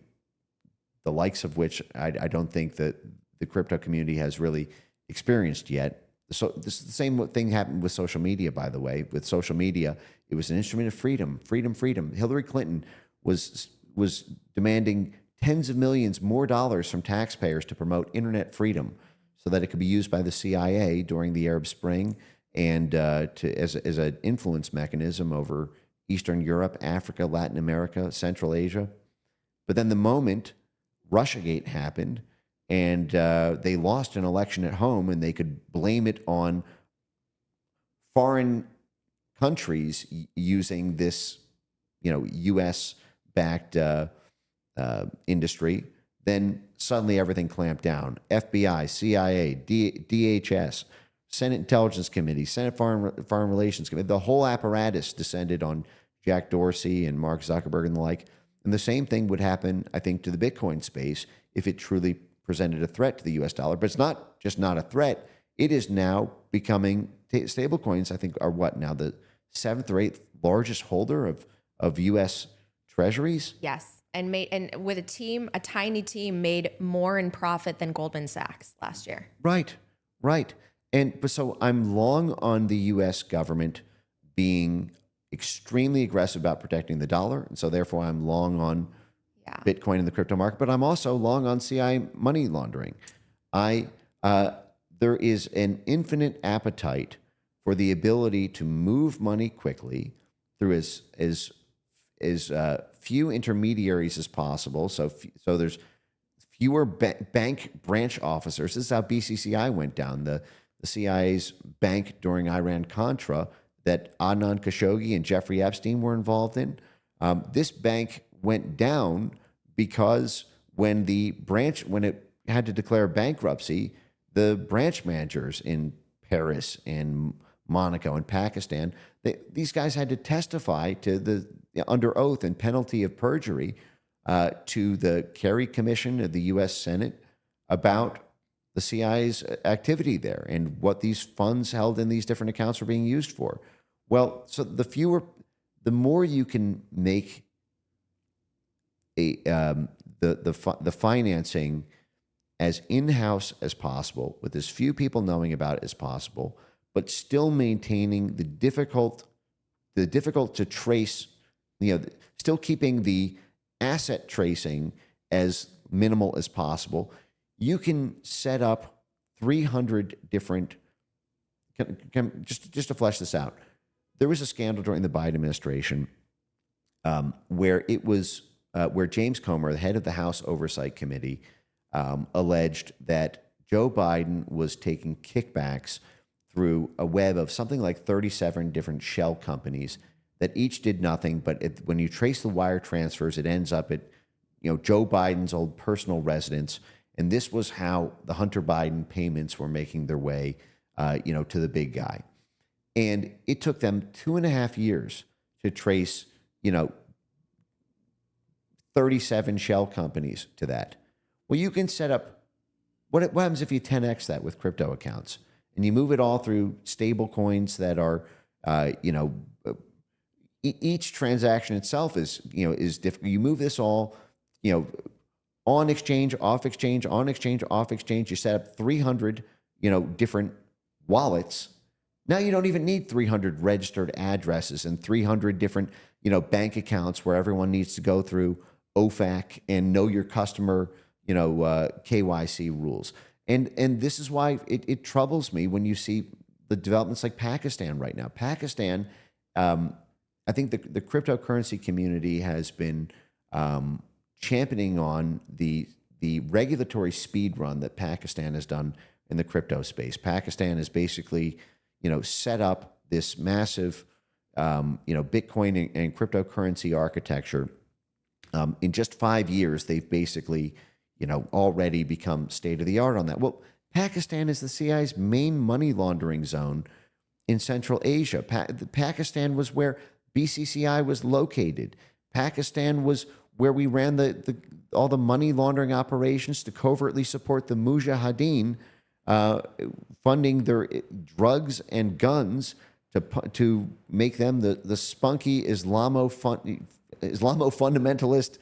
the likes of which I don't think that the crypto community has really experienced yet. So this is the same thing happened with social media, by the way. With social media, it was an instrument of freedom. Hillary Clinton was demanding tens of millions more dollars from taxpayers to promote internet freedom so that it could be used by the CIA during the Arab Spring and as an influence mechanism over Eastern Europe, Africa, Latin America, Central Asia. But then the moment Russiagate happened and they lost an election at home and they could blame it on foreign countries using this, U.S.-backed industry, then suddenly everything clamped down. FBI, CIA, DHS, Senate Intelligence Committee, Senate Foreign Relations Committee, the whole apparatus descended on Jack Dorsey and Mark Zuckerberg and the like. And the same thing would happen, I think, to the Bitcoin space if it truly presented a threat to the U.S. dollar. But it's not just not a threat. It is now becoming, stablecoins, I think, are what now, the 7th or 8th largest holder of U.S. treasuries? Yes. And with a tiny team, made more in profit than Goldman Sachs last year. Right. But so I'm long on the U.S. government being extremely aggressive about protecting the dollar. And so therefore I'm long on Bitcoin in the crypto market, but I'm also long on CI money laundering. There is an infinite appetite for the ability to move money quickly through as few intermediaries as possible. So there's fewer bank branch officers. This is how BCCI went down. The the CIA's bank during Iran-Contra that Adnan Khashoggi and Jeffrey Epstein were involved in. This bank went down because when it had to declare bankruptcy, the branch managers in Paris and Monaco and Pakistan, these guys had to testify under oath and penalty of perjury to the Kerry Commission of the U.S. Senate about the CIA's activity there and what these funds held in these different accounts were being used for. Well, so the more you can make the financing as in-house as possible, with as few people knowing about it as possible, but still maintaining the difficult to trace, still keeping the asset tracing as minimal as possible. You can set up 300 different. Just to flesh this out, there was a scandal during the Biden administration where James Comer, the head of the House Oversight Committee, alleged that Joe Biden was taking kickbacks through a web of something like 37 different shell companies that each did nothing, but when you trace the wire transfers, it ends up at Joe Biden's old personal residence. And this was how the Hunter Biden payments were making their way, to the big guy. And it took them 2.5 years to trace, 37 shell companies to that. Well, you can set up, what happens if you 10x that with crypto accounts? And you move it all through stable coins that are, each transaction itself is different. You move this all, on exchange, off exchange, on exchange, off exchange. You set up 300, different wallets. Now you don't even need 300 registered addresses and 300 different, bank accounts where everyone needs to go through OFAC and know your customer, KYC rules. And this is why it troubles me when you see the developments like Pakistan right now. Pakistan, I think the cryptocurrency community has been championing on the regulatory speed run that Pakistan has done in the crypto space. Pakistan has basically, set up this massive, Bitcoin and cryptocurrency architecture. In just 5 years, they've basically, already become state of the art on that. Well, Pakistan is the CIA's main money laundering zone in Central Asia. Pakistan was where BCCI was located. Pakistan was where we ran all the money laundering operations to covertly support the Mujahideen, funding their drugs and guns to make them the spunky Islamo-fundamentalist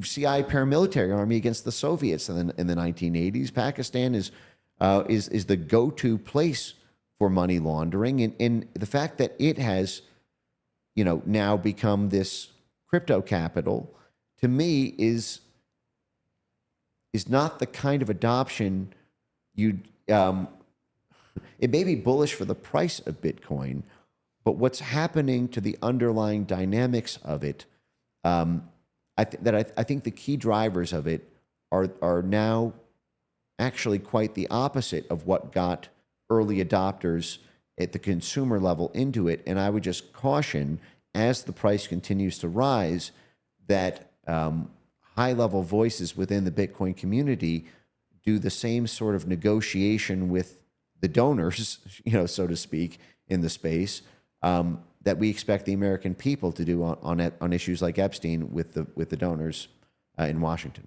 CIA paramilitary army against the Soviets in the 1980s. Pakistan is the go-to place for money laundering, and the fact that it has, now become this crypto capital, to me is not the kind of adoption you. It may be bullish for the price of Bitcoin, but what's happening to the underlying dynamics of it. I think the key drivers of it are now actually quite the opposite of what got early adopters at the consumer level into it. And I would just caution, as the price continues to rise, that high-level voices within the Bitcoin community do the same sort of negotiation with the donors, so to speak, in the space, that we expect the American people to do on issues like Epstein with the donors in Washington.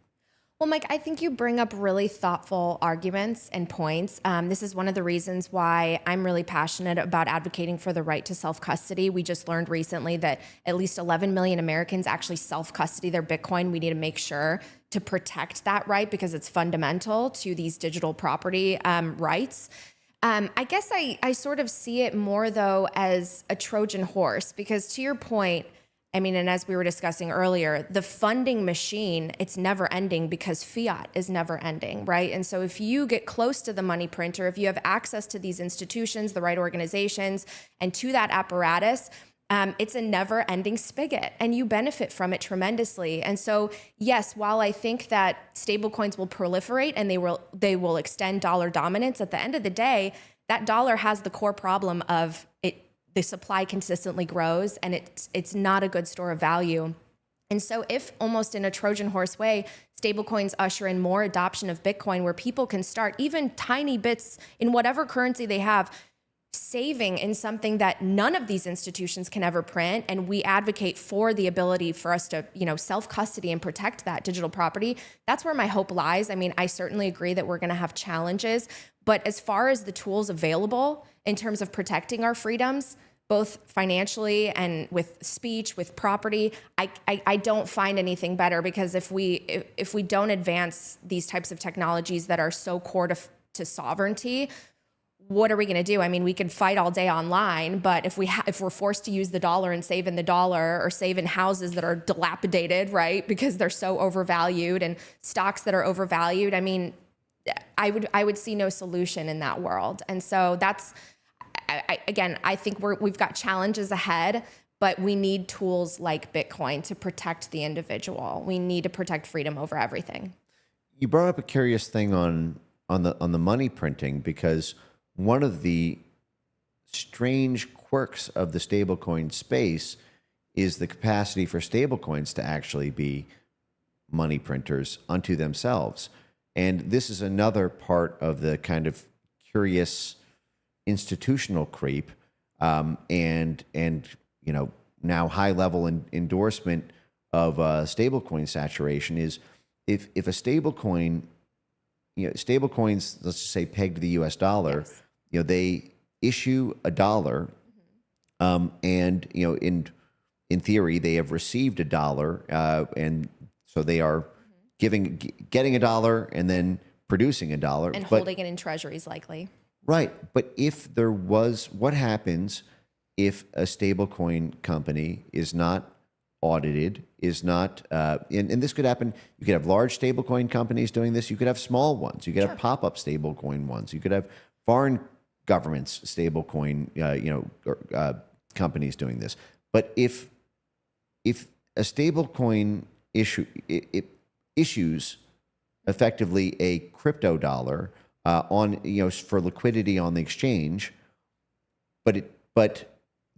Well, Mike, I think you bring up really thoughtful arguments and points. This is one of the reasons why I'm really passionate about advocating for the right to self-custody. We just learned recently that at least 11 million Americans actually self-custody their Bitcoin. We need to make sure to protect that right because it's fundamental to these digital property rights. I guess I sort of see it more, though, as a Trojan horse, because to your point, I mean, and as we were discussing earlier, the funding machine, it's never ending because fiat is never ending, right? And so if you get close to the money printer, if you have access to these institutions, the right organizations, and to that apparatus, it's a never-ending spigot, and you benefit from it tremendously. And so, yes, while I think that stablecoins will proliferate and they will extend dollar dominance, at the end of the day, that dollar has the core problem of it. The supply consistently grows, and it's not a good store of value. And so, if almost in a Trojan horse way, stablecoins usher in more adoption of Bitcoin, where people can start even tiny bits in whatever currency they have, saving in something that none of these institutions can ever print, and we advocate for the ability for us to, self-custody and protect that digital property, that's where my hope lies. I mean, I certainly agree that we're going to have challenges, but as far as the tools available in terms of protecting our freedoms, both financially and with speech, with property, I don't find anything better, because if we don't advance these types of technologies that are so core to sovereignty, what are we going to do? I mean, we can fight all day online, but if we're forced to use the dollar and save in the dollar, or save in houses that are dilapidated, right, because they're so overvalued, and stocks that are overvalued, I mean, I would see no solution in that world. And so that's, I think we've got challenges ahead, but we need tools like Bitcoin to protect the individual. We need to protect freedom over everything. You brought up a curious thing on the money printing, because one of the strange quirks of the stablecoin space is the capacity for stablecoins to actually be money printers unto themselves. And this is another part of the kind of curious institutional creep, and now high level endorsement of stablecoin saturation is if a stablecoin, stablecoins, let's just say pegged to the U.S. dollar, Yes. They issue a dollar, and in theory they have received a dollar, and so they are getting a dollar and then producing a dollar And holding it in treasuries, likely. Right. But what happens if a stablecoin company is not audited, is not, and this could happen, you could have large stablecoin companies doing this, you could have small ones, you could have pop-up stablecoin ones, you could have foreign governments stablecoin, companies doing this. But if a stablecoin issues effectively a crypto dollar, for liquidity on the exchange, but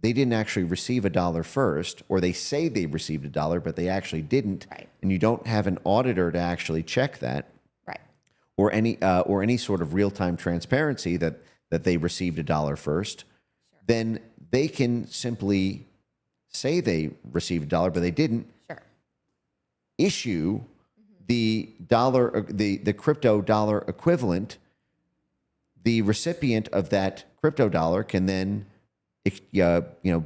they didn't actually receive a dollar first, or they say they received a dollar, but they actually didn't, Right. and you don't have an auditor to actually check that, Right. or any sort of real-time transparency that they received a dollar first, then they can simply say they received a dollar, but they didn't. Sure. Issue the dollar, the crypto dollar equivalent. The recipient of that crypto dollar can then,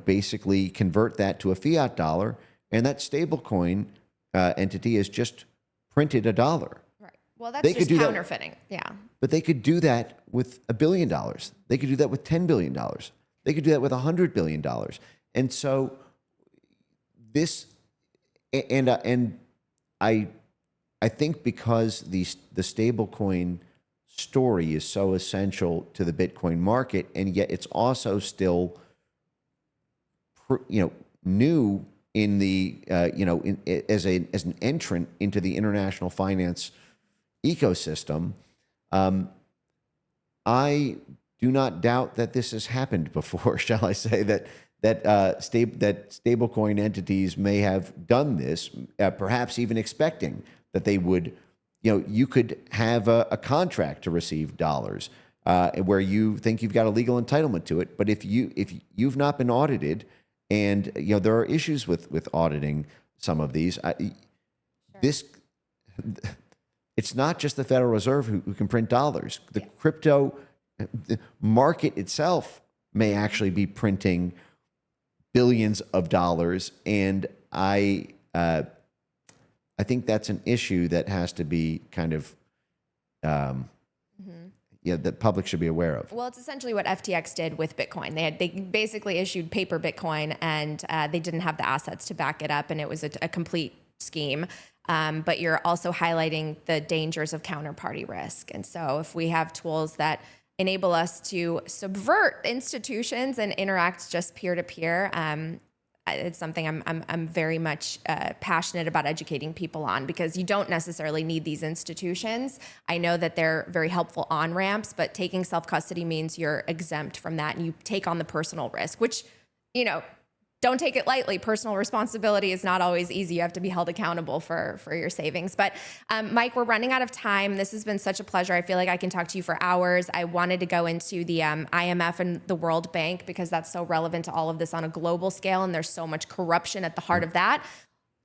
basically convert that to a fiat dollar, and that stablecoin entity has just printed a dollar. Right. Well, that's They just could do that. counterfeiting. Yeah. But they could do that with $1 billion. They could do that with $10 billion. They could do that with $100 billion. And so this, and I think because the stablecoin story is so essential to the Bitcoin market, and yet it's also still, new in the, as an entrant into the international finance ecosystem. I do not doubt that this has happened before. Shall I say that stablecoin entities may have done this, perhaps even expecting that they would. You could have a contract to receive dollars, where you think you've got a legal entitlement to it, but if you've not been audited, and there are issues with auditing some of these, it's not just the Federal Reserve who can print dollars. The crypto market itself may actually be printing billions of dollars, and I think that's an issue that has to be kind of, that public should be aware of. Well, it's essentially what FTX did with Bitcoin. They basically issued paper Bitcoin, and they didn't have the assets to back it up, and it was a complete scheme. But you're also highlighting the dangers of counterparty risk. And so if we have tools that enable us to subvert institutions and interact just peer-to-peer, it's something I'm very much passionate about educating people on, because you don't necessarily need these institutions. I know that they're very helpful on ramps, but taking self-custody means you're exempt from that and you take on the personal risk, which, don't take it lightly. Personal responsibility is not always easy. You have to be held accountable for your savings. But Mike, we're running out of time. This has been such a pleasure. I feel like I can talk to you for hours. I wanted to go into the IMF and the World Bank because that's so relevant to all of this on a global scale, and there's so much corruption at the heart of that.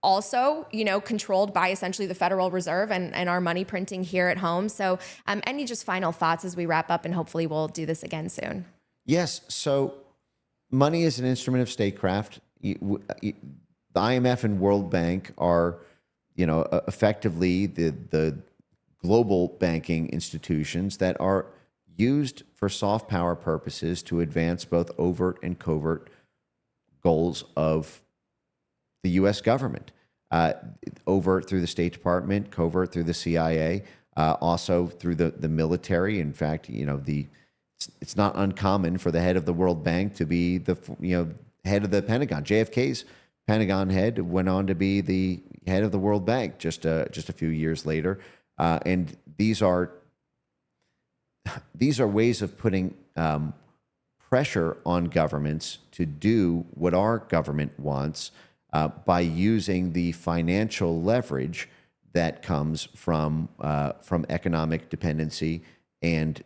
Also, controlled by essentially the Federal Reserve and our money printing here at home. So any just final thoughts as we wrap up, and hopefully we'll do this again soon. Yes. So money is an instrument of statecraft. The IMF and World Bank are, effectively the global banking institutions that are used for soft power purposes to advance both overt and covert goals of the U.S. government. Overt through the State Department, covert through the CIA, also through the military. In fact, it's not uncommon for the head of the World Bank to be the head of the Pentagon. JFK's Pentagon head went on to be the head of the World Bank just a few years later. And these are ways of putting pressure on governments to do what our government wants by using the financial leverage that comes from economic dependency and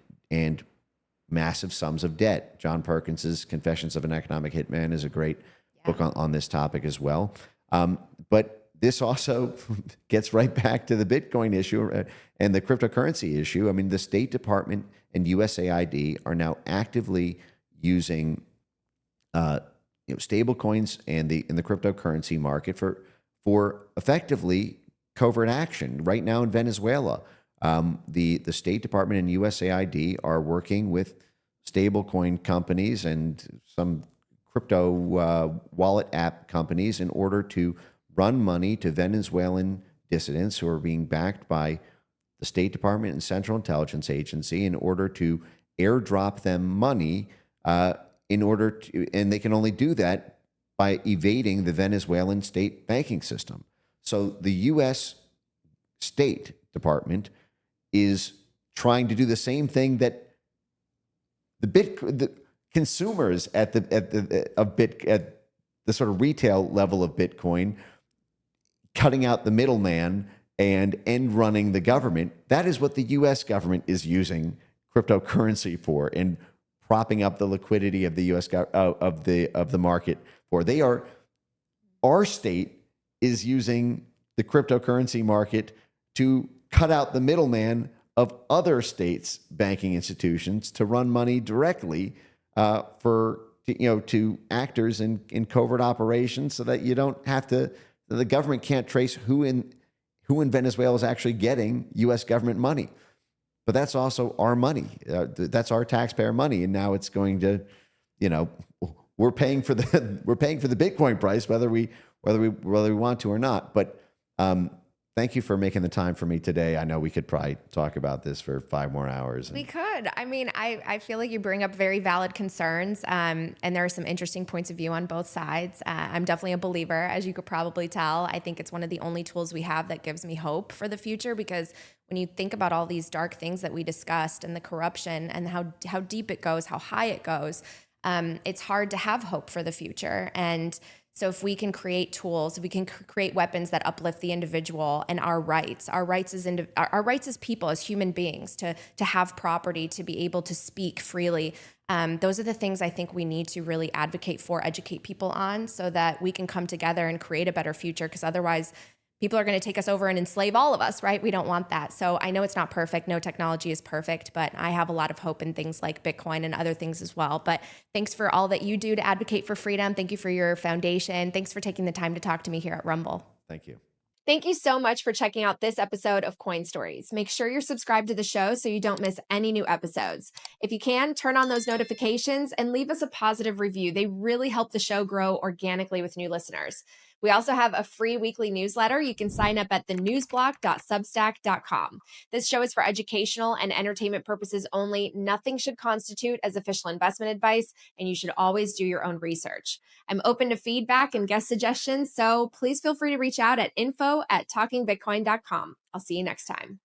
massive sums of debt. John Perkins's Confessions of an Economic Hitman is a great book on this topic as well. But this also gets right back to the Bitcoin issue and the cryptocurrency issue. I mean, the State Department and USAID are now actively using stable coins and in the cryptocurrency market for effectively covert action. Right now in Venezuela, the State Department and USAID are working with stablecoin companies and some crypto wallet app companies in order to run money to Venezuelan dissidents who are being backed by the State Department and Central Intelligence Agency in order to airdrop them money and they can only do that by evading the Venezuelan state banking system. So the U.S. State Department is trying to do the same thing that the consumers at the sort of retail level of Bitcoin, cutting out the middleman and end running the government. That is what the U.S. government is using cryptocurrency for, and propping up the liquidity of the U.S. of the market for. Our state is using the cryptocurrency market to cut out the middleman of other states' banking institutions to run money directly to actors in covert operations, so that you don't have to. The government can't trace who in Venezuela is actually getting U.S. government money. But that's also our money. That's our taxpayer money, and now it's going to, we're paying for the Bitcoin price whether we want to or not. But thank you for making the time for me today. I know we could probably talk about this for 5 more hours. We could. I mean, I feel like you bring up very valid concerns, and there are some interesting points of view on both sides. I'm definitely a believer, as you could probably tell. I think it's one of the only tools we have that gives me hope for the future, because when you think about all these dark things that we discussed and the corruption and how deep it goes, how high it goes, it's hard to have hope for the future. And so if we can create tools, if we can create weapons that uplift the individual and our rights as people, as human beings, to have property, to be able to speak freely, those are the things I think we need to really advocate for, educate people on, so that we can come together and create a better future. Because otherwise, people are going to take us over and enslave all of us, right? We don't want that. So I know it's not perfect. No technology is perfect, but I have a lot of hope in things like Bitcoin and other things as well. But thanks for all that you do to advocate for freedom. Thank you for your foundation. Thanks for taking the time to talk to me here at Rumble. Thank you. Thank you so much for checking out this episode of Coin Stories. Make sure you're subscribed to the show so you don't miss any new episodes. If you can, turn on those notifications and leave us a positive review. They really help the show grow organically with new listeners. We also have a free weekly newsletter. You can sign up at thenewsblock.substack.com. This show is for educational and entertainment purposes only. Nothing should constitute as official investment advice, and you should always do your own research. I'm open to feedback and guest suggestions, so please feel free to reach out at info@talkingbitcoin.com. I'll see you next time.